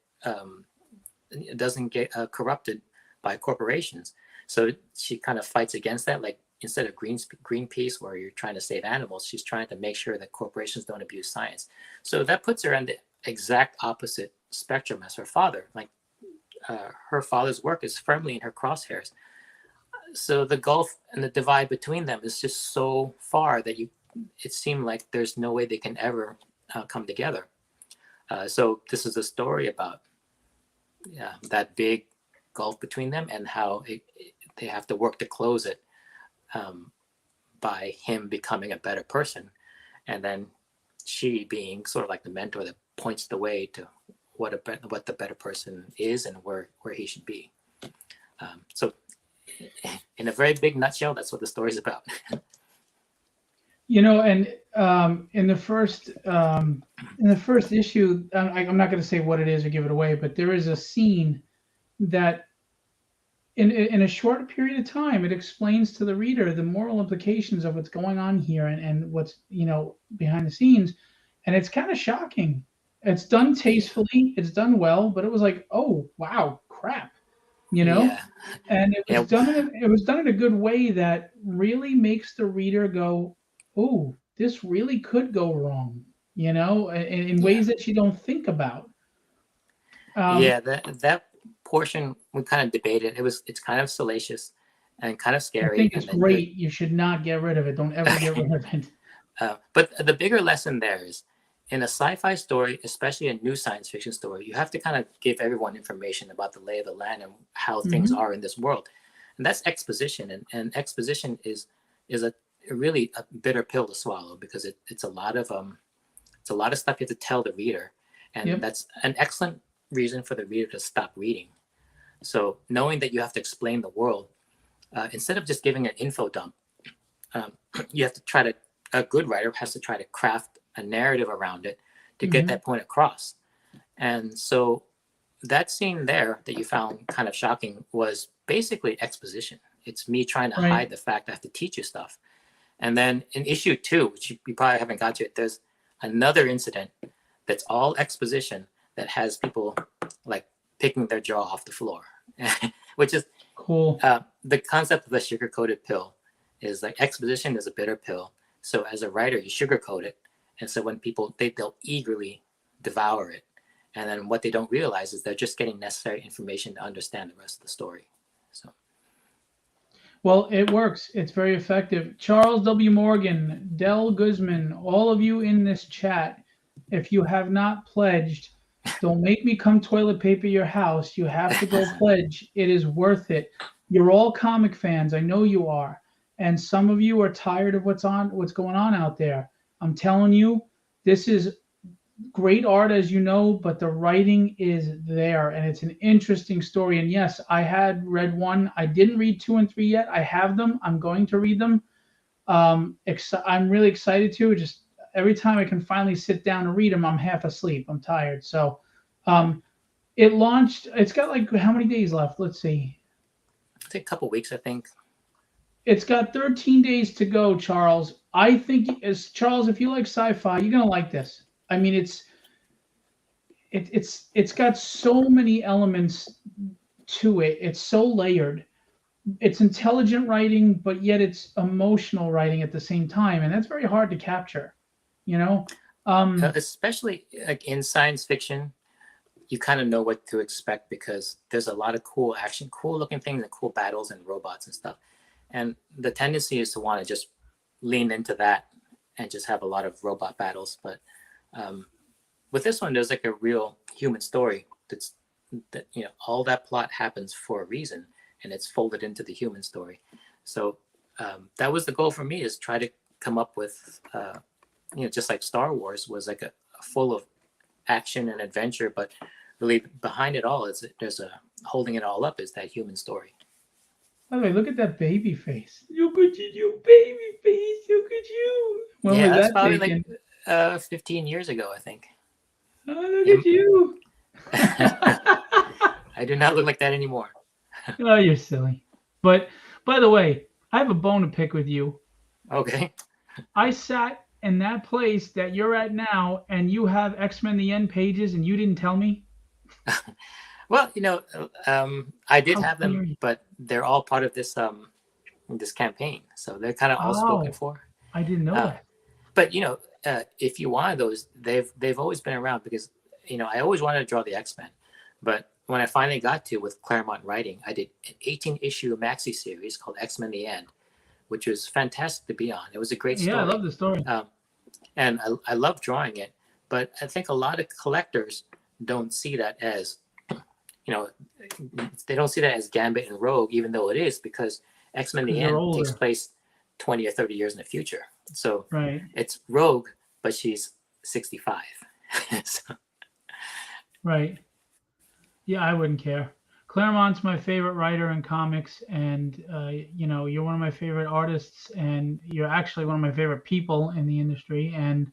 corrupted by corporations. So she kind of fights against that. Like, instead of Greenpeace, where you're trying to save animals, she's trying to make sure that corporations don't abuse science. So that puts her on the exact opposite spectrum as her father. Like, her father's work is firmly in her crosshairs. So the gulf and the divide between them is just so far that it seemed like there's no way they can ever come together. So this is a story about that big gulf between them, and how they have to work to close it by him becoming a better person, and then she being sort of like the mentor that points the way to what the better person is and where he should be. So in a very big nutshell, that's what the story is about. You know, and in the first issue, I'm not going to say what it is or give it away, but there is a scene that in a short period of time, it explains to the reader the moral implications of what's going on here and what's, you know, behind the scenes. And it's kind of shocking. It's done tastefully, it's done well, but it was like, oh, wow, crap, you know? Yeah. And it was done in a good way that really makes the reader go, oh, this really could go wrong, you know, in ways that you don't think about. That portion we kind of debated. It's kind of salacious and kind of scary. I think it's great. You should not get rid of it. Don't ever get rid of it. But the bigger lesson there is, in a sci-fi story, especially a new science fiction story, you have to kind of give everyone information about the lay of the land and how things are in this world. And that's exposition. And exposition is a really a bitter pill to swallow, because it's a lot of stuff you have to tell the reader. And that's an excellent reason for the reader to stop reading. So knowing that you have to explain the world, instead of just giving an info dump, you have to a good writer has to try to craft a narrative around it to get that point across. And so that scene there that you found kind of shocking was basically exposition. It's me trying to hide the fact I have to teach you stuff. And then in issue 2, which you probably haven't got to it, there's another incident that's all exposition that has people like picking their jaw off the floor, which is cool. The concept of the sugar-coated pill is like, exposition is a bitter pill. So as a writer, you sugarcoat it. And so when people, they'll eagerly devour it. And then what they don't realize is they're just getting necessary information to understand the rest of the story. So. Well, it works. It's very effective. Charles W. Morgan, Del Guzman, all of you in this chat, if you have not pledged, don't make me come toilet paper your house. You have to go pledge. It is worth it. You're all comic fans. I know you are. And some of you are tired of what's going on out there. I'm telling you, this is great art, as you know, but the writing is there, and it's an interesting story. And yes, I had read 1. I didn't read 2 and 3 yet. I have them. I'm going to read them. I'm really excited to. Just every time I can finally sit down and read them, I'm half asleep. I'm tired. So it launched. It's got like how many days left? Let's see. It's a couple weeks, I think. It's got 13 days to go, Charles. I think, Charles, if you like sci-fi, you're gonna like this. I mean, it's got so many elements to it. It's so layered, it's intelligent writing, but yet it's emotional writing at the same time, and that's very hard to capture. You know, Especially like in science fiction, you kind of know what to expect because there's a lot of cool action, cool looking things, and cool battles and robots and stuff. And the tendency is to want to just lean into that and just have a lot of robot battles. But with this one, there's like a real human story that all that plot happens for a reason, and it's folded into the human story. So that was the goal for me, is try to come up with just like Star Wars was like a full of action and adventure, but really behind it all is there's a holding it all up is that human story. By the way, look at that baby face. Look at you, baby face. Look at you. When Yeah, was that's that probably taken? like 15 years ago, I think. Oh, look at you. I do not look like that anymore. Oh, you're silly. But by the way, I have a bone to pick with you. Okay. I sat in that place that you're at now, and you have X-Men the End pages, and you didn't tell me. Well, I did How have dare them, you. but they're all part of this campaign, so they're kind of all spoken Oh, for. I didn't know that. But if you wanted those, they've always been around because I always wanted to draw the X-Men, but when I finally got to with Claremont writing, I did an 18-issue maxi series called X-Men the End, which was fantastic to be on. It was a great story. Yeah, I love the story. And I love drawing it, but I think a lot of collectors don't see that as they don't see that as Gambit and Rogue, even though it is, because X-Men the 'Cause they're End older. takes place 20 or 30 years in the future. So Right. it's Rogue, but she's 65. So, Right. Yeah, I wouldn't care. Claremont's my favorite writer in comics, and you're one of my favorite artists, and you're actually one of my favorite people in the industry. And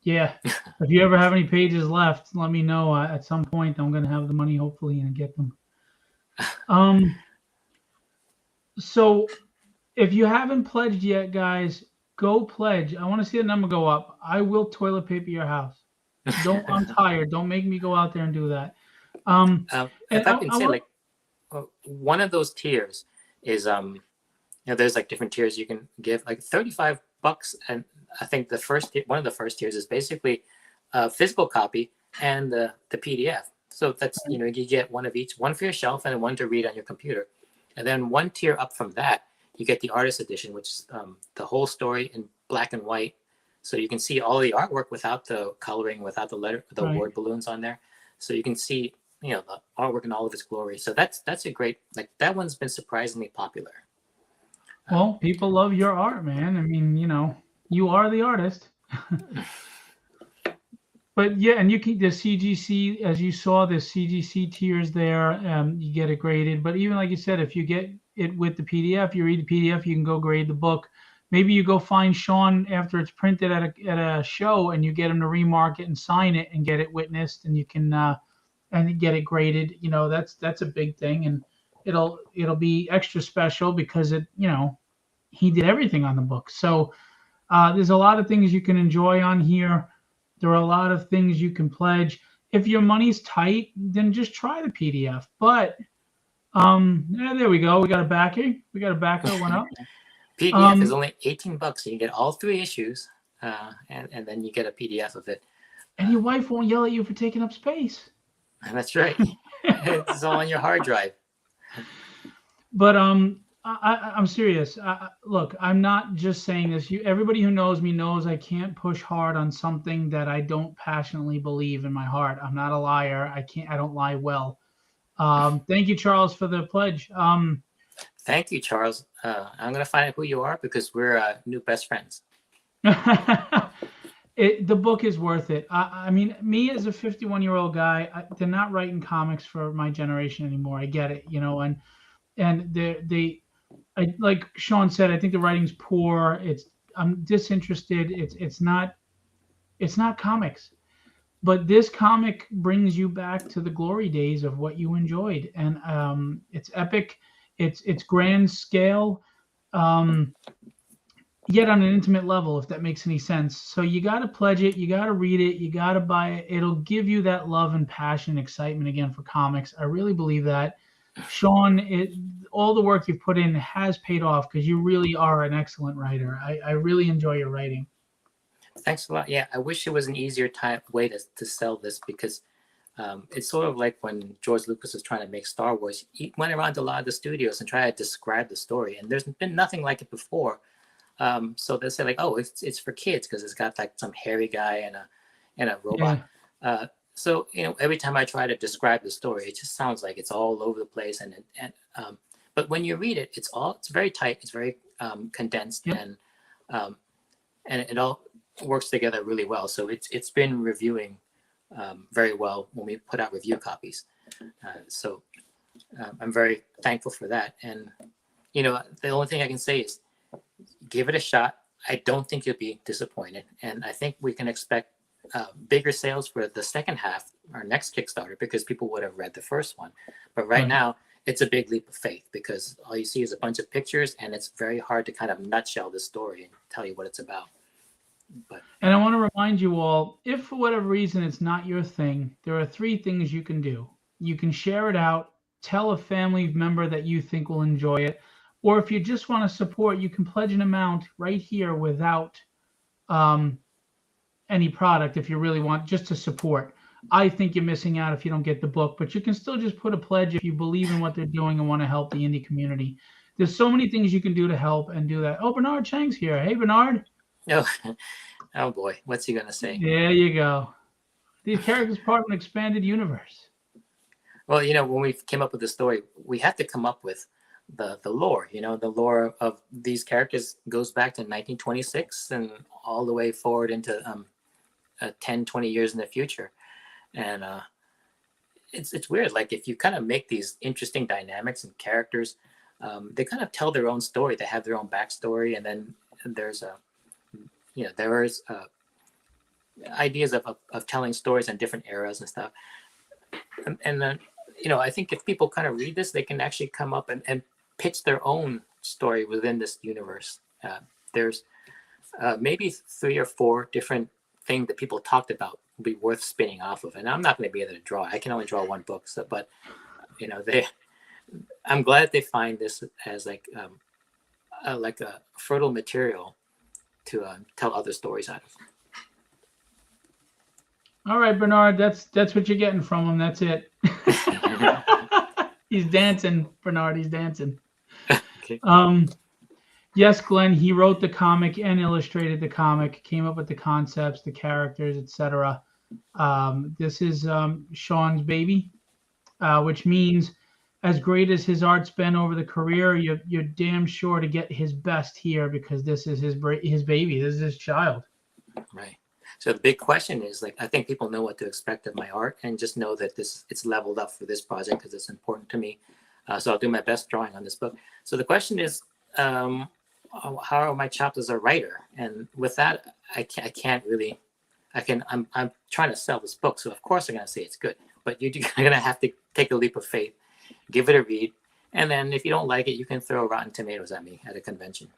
yeah, if you ever have any pages left, let me know. At some point, I'm going to have the money, hopefully, and get them. So if you haven't pledged yet, guys, go pledge. I want to see the number go up. I will toilet paper your house. I'm tired. Don't make me go out there and do that. if I can say, one of those tiers is there's like different tiers you can give, like $35, and I think one of the first tiers is basically a physical copy and the PDF. So that's you get one of each, one for your shelf and one to read on your computer, and then one tier up from that you get the artist edition, which is the whole story in black and white, so you can see all the artwork without the coloring, without the Right. word balloons on there, so you can see the artwork in all of its glory. So that's a great, that one's been surprisingly popular. Well, people love your art, man. I mean, you are the artist. But yeah, and you can the CGC, as you saw, the CGC tiers there. You get it graded. But even like you said, if you get it with the PDF, you read the PDF, you can go grade the book. Maybe you go find Sean after it's printed at a show, and you get him to remark it and sign it and get it witnessed, and you can and get it graded. That's a big thing, and it'll be extra special because he did everything on the book. So there's a lot of things you can enjoy on here. There are a lot of things you can pledge. If your money's tight, then just try the PDF. But there we go. We got a backer. Went up. PDF is only $18, so you get all 3 issues, and then you get a PDF of it. And your wife won't yell at you for taking up space. That's right. It's all on your hard drive. But I'm serious. Look, I'm not just saying this. Everybody who knows me knows I can't push hard on something that I don't passionately believe in my heart. I'm not a liar. I don't lie well. Thank you, Charles, for the pledge. Thank you, Charles. I'm going to find out who you are because we're new best friends. The book is worth it. I mean, me as a 51-year-old guy, they're not writing comics for my generation anymore. I get it, and like Sean said, I think the writing's poor. I'm disinterested. It's not comics, but this comic brings you back to the glory days of what you enjoyed, and it's epic. It's grand scale. Yet on an intimate level, if that makes any sense. So you got to pledge it. You got to read it. You got to buy it. It'll give you that love and passion, excitement again for comics. I really believe that. Sean, all the work you've put in has paid off because you really are an excellent writer. I really enjoy your writing. Thanks a lot. Yeah, I wish it was an easier way to sell this, because it's sort of like when George Lucas was trying to make Star Wars. He went around to a lot of the studios and tried to describe the story, and there's been nothing like it before. So they say like, oh, it's for kids because it's got like some hairy guy and a robot. Yeah. So every time I try to describe the story, it just sounds like it's all over the place. But when you read it, it's very tight. It's very condensed, Yep. and it all works together really well. So it's been reviewing very well when we put out review copies. So I'm very thankful for that. And the only thing I can say is give it a shot. I don't think you'll be disappointed, and I think we can expect bigger sales for the second half, our next Kickstarter, because people would have read the first one. But right now, it's a big leap of faith because all you see is a bunch of pictures, and it's very hard to kind of nutshell the story and tell you what it's about. And I want to remind you all, if for whatever reason it's not your thing, there are 3 things you can do. You can share it out, tell a family member that you think will enjoy it, or if you just want to support, you can pledge an amount right here without any product if you really want, just to support. I think you're missing out if you don't get the book, but you can still just put a pledge if you believe in what they're doing and want to help the indie community. There's so many things you can do to help and do that. Oh, Bernard Chang's here. Hey, Bernard. Oh boy, what's he gonna say? There you go. These characters are part of an expanded universe. Well, when we came up with the story, we had to come up with the lore. The lore of these characters goes back to 1926 and all the way forward into 10, 20 years in the future. And it's weird. Like if you kind of make these interesting dynamics and characters, they kind of tell their own story. They have their own backstory, and then there's ideas of telling stories in different eras and stuff. And then I think if people kind of read this, they can actually come up and pitch their own story within this universe. There's maybe 3 or 4 different things that people talked about would be worth spinning off of. And I'm not going to be able to draw. I can only draw 1 book. So, but I'm glad they find this as like a fertile material to tell other stories out of. All right, Bernard, that's what you're getting from him. That's it. He's dancing, Bernard. He's dancing. Okay. Yes, Glenn, he wrote the comic and illustrated the comic, came up with the concepts, the characters, etc. This is Sean's baby, which means as great as his art's been over the career, you're damn sure to get his best here because this is his baby. This is his child. Right. So the big question is, like, I think people know what to expect of my art and just know that it's leveled up for this project because it's important to me. So I'll do my best drawing on this book. So the question is, how are my chops as a writer? And with that, I'm trying to sell this book. So of course I'm going to say it's good, but you're going to have to take a leap of faith, give it a read. And then if you don't like it, you can throw Rotten Tomatoes at me at a convention.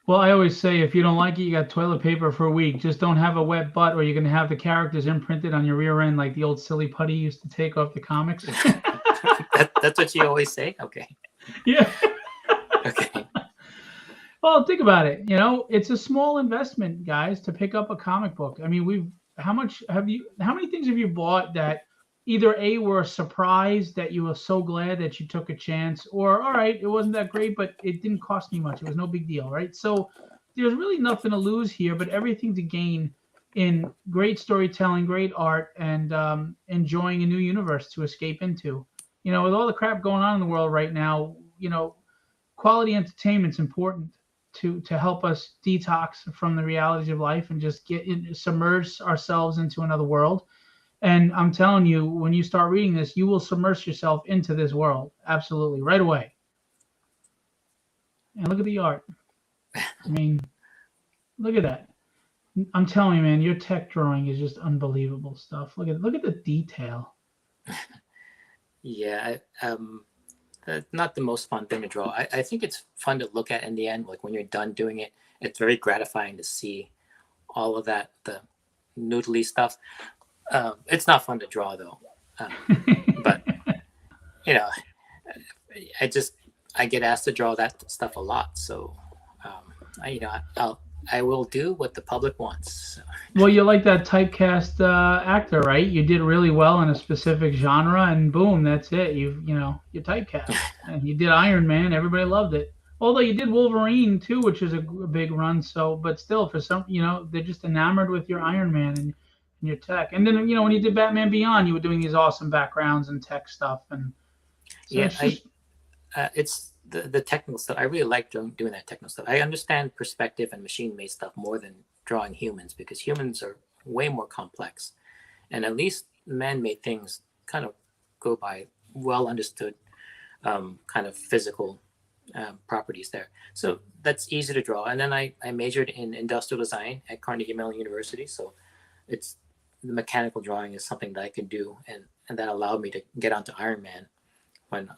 Well, I always say if you don't like it, you got toilet paper for a week. Just don't have a wet butt or you're going to have the characters imprinted on your rear end like the old silly putty used to take off the comics. That's what you always say? Okay. Yeah. Okay. Well, think about it. It's a small investment, guys, to pick up a comic book. I mean, how many things have you bought that either A, were surprised that you were so glad that you took a chance, or all right, it wasn't that great, but it didn't cost me much. It was no big deal, right? So there's really nothing to lose here, but everything to gain in great storytelling, great art, and enjoying a new universe to escape into. With all the crap going on in the world right now, quality entertainment's important to help us detox from the realities of life and just submerge ourselves into another world. And I'm telling you, when you start reading this, you will submerge yourself into this world. Absolutely. Right away. And look at the art. I mean, look at that. I'm telling you, man, your tech drawing is just unbelievable stuff. Look at the detail. Yeah. Not the most fun thing to draw. I think it's fun to look at in the end. Like when you're done doing it, it's very gratifying to see all of that, the noodly stuff. It's not fun to draw though. But I get asked to draw that stuff a lot. So, I will do what the public wants. So. Well, you're like that typecast actor, right? You did really well in a specific genre, and boom, that's it. You're typecast. And you did Iron Man, everybody loved it. Although you did Wolverine too, which is a big run. So, but still, for some, they're just enamored with your Iron Man and your tech. And then, when you did Batman Beyond, you were doing these awesome backgrounds and tech stuff. And so it's the technical stuff. I really like doing that technical stuff. I understand perspective and machine-made stuff more than drawing humans, because humans are way more complex, and at least man-made things kind of go by well understood kind of physical properties there. So that's easy to draw. And then I majored in industrial design at Carnegie Mellon University, so it's the mechanical drawing is something that I can do, and that allowed me to get onto Iron Man when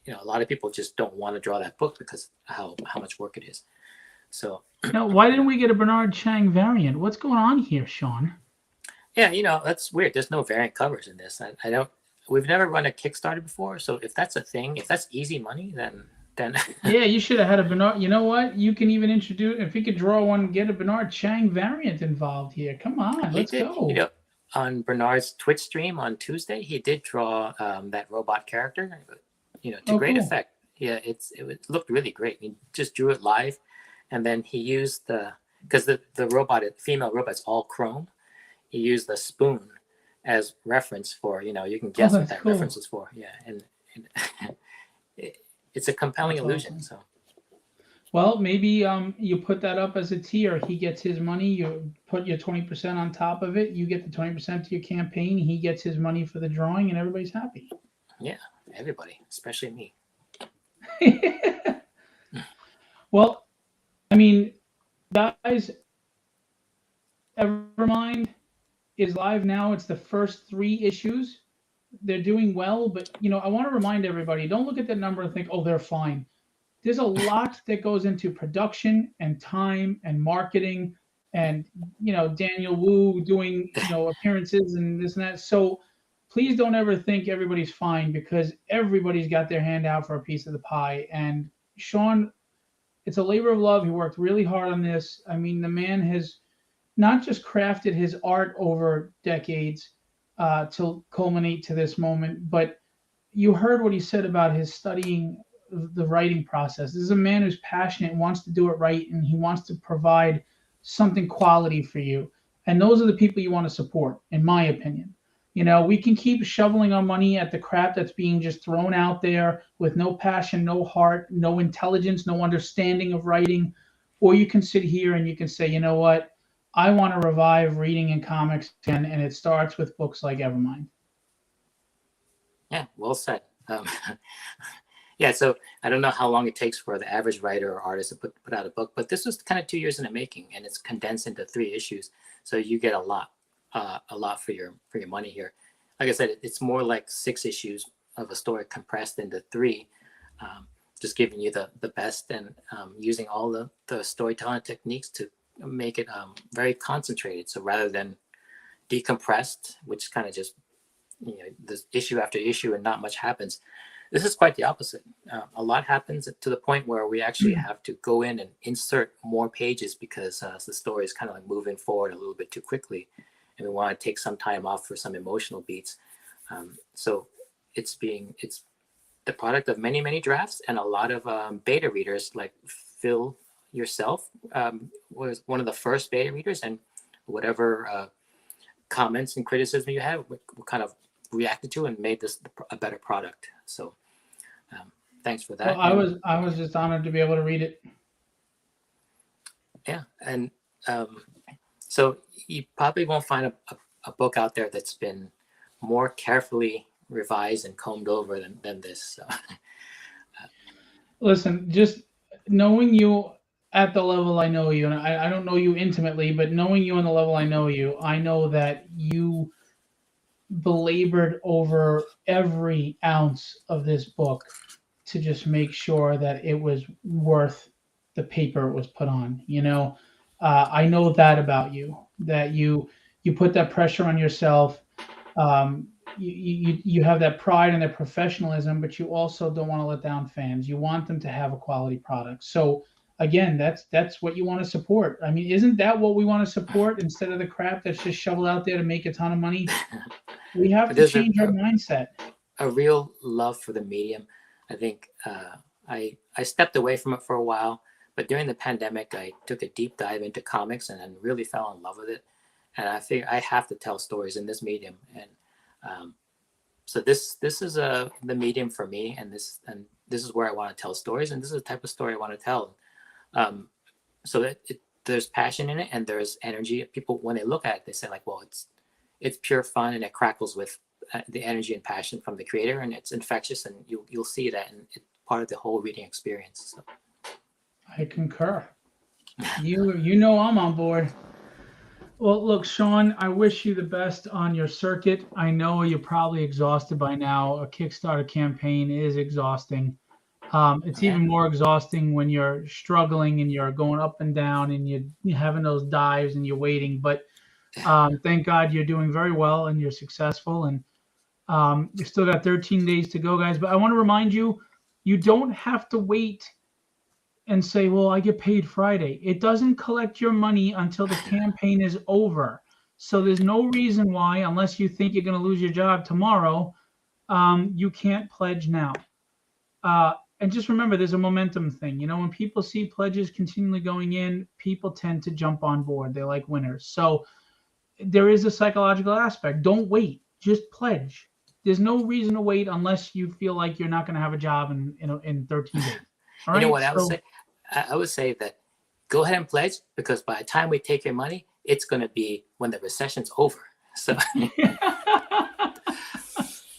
a lot of people just don't want to draw that book because how much work it is. So now, why didn't we get a Bernard Chang variant? What's going on here, Sean? Yeah, that's weird. There's no variant covers in this. I don't. We've never run a Kickstarter before, so if that's a thing, if that's easy money, then yeah, you should have had a Bernard. You know what? You can even introduce, if you could draw one, get a Bernard Chang variant involved here. Come on, let's go. On Bernard's Twitch stream on Tuesday, he did draw that robot character. To great effect. Yeah, it looked really great. He just drew it live, and then he used because the female robot's all chrome. He used the spoon as reference for you can guess what that reference is for. Yeah, and it's a compelling illusion. Awesome. So, well, maybe you put that up as a tier. He gets his money. You put your 20% on top of it. You get the 20% to your campaign. He gets his money for the drawing, and everybody's happy. Yeah. Everybody, especially me. Well, I mean, guys, EVERMIND is live now. It's the first 3 issues. They're doing well, but I want to remind everybody, don't look at that number and think, oh, they're fine. There's a lot that goes into production and time and marketing, and Daniel Wu doing appearances and this and that. So please don't ever think everybody's fine, because everybody's got their hand out for a piece of the pie. And Sean, it's a labor of love. He worked really hard on this. I mean, the man has not just crafted his art over decades to culminate to this moment, but you heard what he said about his studying the writing process. This is a man who's passionate, wants to do it right, and he wants to provide something quality for you. And those are the people you want to support, in my opinion. We can keep shoveling our money at the crap that's being just thrown out there with no passion, no heart, no intelligence, no understanding of writing. Or you can sit here and you can say, you know what? I want to revive reading and comics again, and it starts with books like EVERMIND. Yeah, well said. Yeah, so I don't know how long it takes for the average writer or artist to put out a book, but this was kind of 2 years in the making, and it's condensed into 3 issues. So you get a lot for your money here. Like I said, it's more like 6 issues of a story compressed into 3, just giving you the best, and using all the storytelling techniques to make it very concentrated. So rather than decompressed, which kind of just this issue after issue and not much happens, this is quite the opposite. A lot happens to the point where we actually have to go in and insert more pages because the story is kind of like moving forward a little bit too quickly, and we want to take some time off for some emotional beats. So it's the product of many drafts, and a lot of beta readers, like Phil yourself was one of the first beta readers, and whatever comments and criticism you have, we kind of reacted to and made this a better product. So thanks for that. Well, I was just honored to be able to read it. Yeah, and so you probably won't find a book out there that's been more carefully revised and combed over than this. So. Listen, just knowing you at the level I know you, and I don't know you intimately, but knowing you on the level I know you, I know that you belabored over every ounce of this book to just make sure that it was worth the paper it was put on. I know that about you, that you put that pressure on yourself. you have that pride and that professionalism, but you also don't want to let down fans. You want them to have a quality product. So again, that's what you want to support. I mean, isn't that what we want to support instead of the crap that's just shoveled out there to make a ton of money? We have But to there's change our mindset. a real love for the medium. I think I stepped away from it for a while, but during the pandemic, I took a deep dive into comics and really fell in love with it. And I figure I have to tell stories in this medium, and so this is the medium for me, and this is where I want to tell stories, and this is the type of story I want to tell. So that there's passion in it, and there's energy. People, when they look at it, they say like, well, it's pure fun, and it crackles with the energy and passion from the creator, and it's infectious, and you'll see that, and it's part of the whole reading experience. So. I concur. You know I'm on board. Well, look, Sean, I wish you the best on your circuit. I know you're probably exhausted by now. A Kickstarter campaign is exhausting. It's even more exhausting when you're struggling and you're going up and down and you're having those dives and you're waiting. But thank God you're doing very well and you're successful. And you still got 13 days to go, guys. But I want to remind you, you don't have to wait and say, well, I get paid Friday. It doesn't collect your money until the campaign is over. So there's no reason why, unless you think you're going to lose your job tomorrow, you can't pledge now. And just remember, there's a momentum thing. You know, when people see pledges continually going in, people tend to jump on board. They like winners. So there is a psychological aspect. Don't wait. Just pledge. There's no reason to wait unless you feel like you're not going to have a job in 13 days. All right? You know what I would say? I would say that go ahead and pledge, because by the time we take your money, it's going to be when the recession's over. So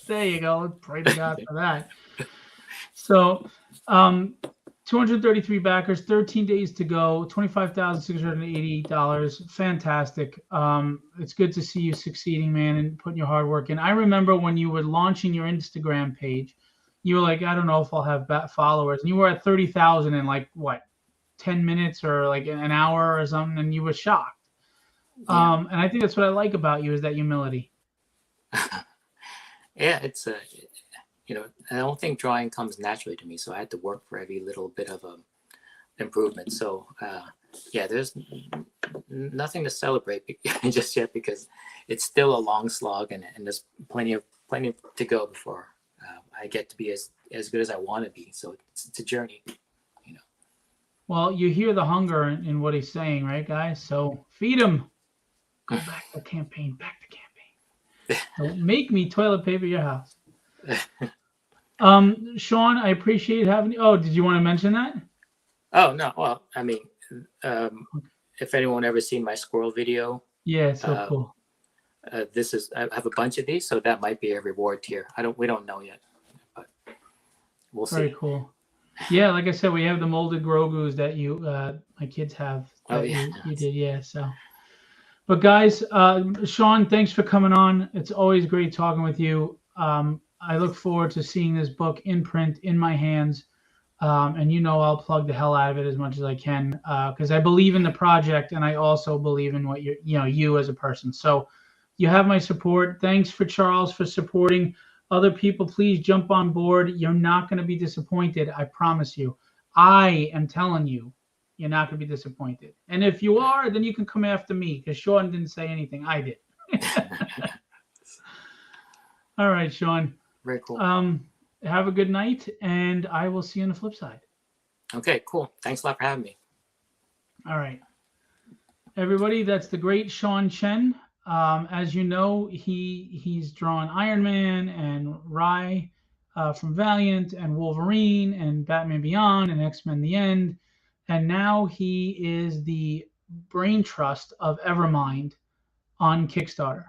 there you go. Pray to God for that. So 233 backers, 13 days to go, $25,688. Fantastic. It's good to see you succeeding, man, and putting your hard work in. I remember when you were launching your Instagram page, you were like, I don't know if I'll have followers. And you were at 30,000 in like, what, 10 minutes or like an hour or something, and you were shocked. Yeah. And I think that's what I like about you, is that humility. Yeah, it's you know, I don't think drawing comes naturally to me, so I had to work for every little bit of improvement. So yeah, there's nothing to celebrate just yet, because it's still a long slog, and there's plenty to go before I get to be as good as I want to be. So it's a journey, you know. Well, you hear the hunger in what he's saying, right, guys? So feed him. Go back to campaign. Back to campaign. Don't make me toilet paper your house. Sean, I appreciate having you. Oh, did you want to mention that? Oh no. Well, I mean, if anyone ever seen my squirrel video, yeah, so cool. I have a bunch of these, so that might be a reward tier. We don't know yet, but we'll see. Very cool. Yeah, like I said, we have the molded Grogus that my kids have. Oh yeah, you did, yeah. So, but guys, Sean, thanks for coming on. It's always great talking with you. I look forward to seeing this book in print in my hands, and I'll plug the hell out of it as much as I can, because I believe in the project, and I also believe in what you as a person. So. You have my support. Thanks for Charles for supporting. Other people, please jump on board. You're not going to be disappointed. I promise you. I am telling you, you're not going to be disappointed. And if you are, then you can come after me, because Sean didn't say anything. I did. All right, Sean. Very cool. Have a good night, and I will see you on the flip side. Okay, cool. Thanks a lot for having me. All right. Everybody, that's the great Sean Chen. As you know, he's drawn Iron Man and Rai from Valiant and Wolverine and Batman Beyond and X-Men The End. And now he is the brain trust of EVERMIND on Kickstarter.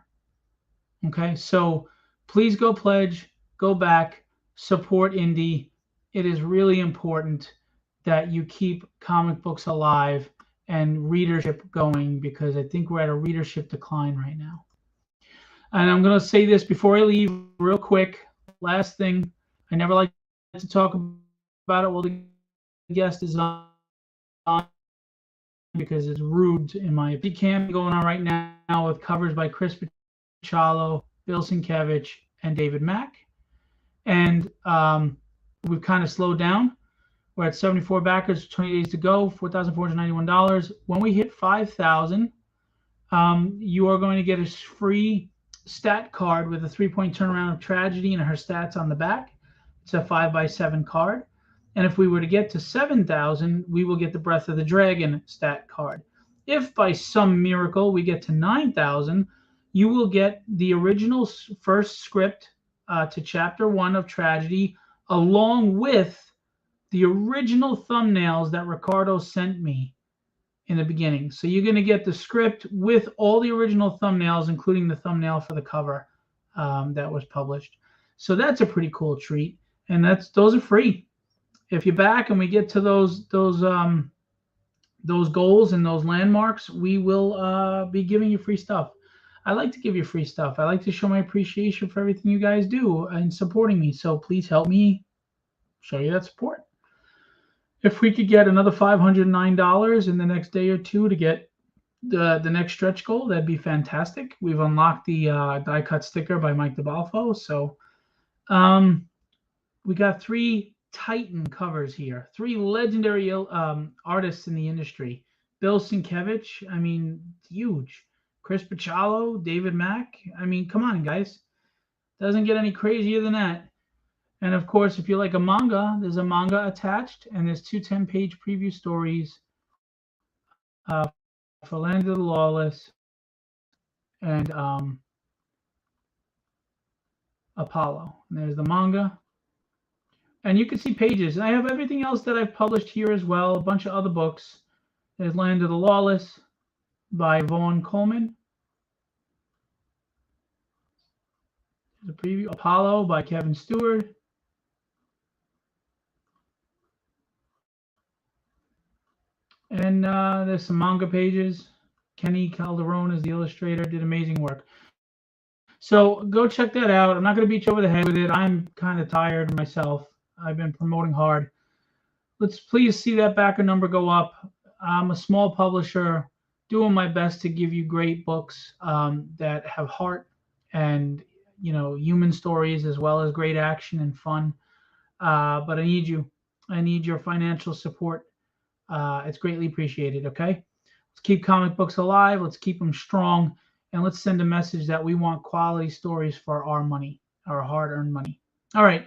Okay, so please go pledge, go back, support indie. It is really important that you keep comic books alive and readership going, because I think we're at a readership decline right now. And I'm going to say this before I leave real quick. Last thing, I never like to talk about it while the guest is on, because it's rude in my opinion. Camp going on right now with covers by Chris Pachalo, Bill Sienkiewicz, and David Mack. And we've kind of slowed down. We're at 74 backers, 20 days to go, $4,491. When we hit 5,000, you are going to get a free stat card with a 3-point turnaround of tragedy and her stats on the back. It's a 5x7 card. And if we were to get to 7,000, we will get the Breath of the Dragon stat card. If by some miracle we get to 9,000, you will get the original first script to Chapter 1 of Tragedy, along with the original thumbnails that Ricardo sent me in the beginning. So you're going to get the script with all the original thumbnails, including the thumbnail for the cover that was published. So that's a pretty cool treat, and those are free. If you're back and we get to those goals and those landmarks, we will be giving you free stuff. I like to give you free stuff. I like to show my appreciation for everything you guys do and supporting me. So please help me show you that support. If we could get another $509 in the next day or two to get the next stretch goal, that'd be fantastic. We've unlocked the die cut sticker by Mike DeBalfo. So we got 3 Titan covers here, 3 legendary artists in the industry. Bill Sienkiewicz, I mean, huge. Chris Picciolo, David Mack. I mean, come on, guys. Doesn't get any crazier than that. And of course, if you like a manga, there's a manga attached, and there's 2 10-page preview stories for Land of the Lawless and Apollo. And there's the manga. And you can see pages. I have everything else that I've published here as well, a bunch of other books. There's Land of the Lawless by Vaughn Coleman. There's a preview. Apollo by Kevin Stewart. And there's some manga pages. Kenny Calderon is the illustrator, did amazing work. So go check that out. I'm not going to beat you over the head with it. I'm kind of tired myself. I've been promoting hard. Let's please see that backer number go up. I'm a small publisher doing my best to give you great books that have heart and, you know, human stories as well as great action and fun. But I need you. I need your financial support. It's greatly appreciated, okay? Let's keep comic books alive. Let's keep them strong. And let's send a message that we want quality stories for our money, our hard-earned money. All right.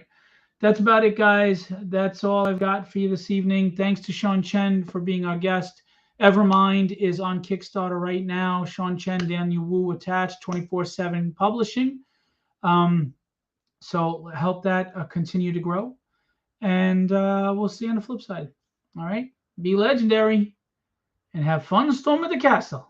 That's about it, guys. That's all I've got for you this evening. Thanks to Sean Chen for being our guest. EVERMIND is on Kickstarter right now. Sean Chen, Daniel Wu attached, 24/7 publishing. So help that continue to grow. And we'll see you on the flip side. All right? Be legendary and have fun storming the castle.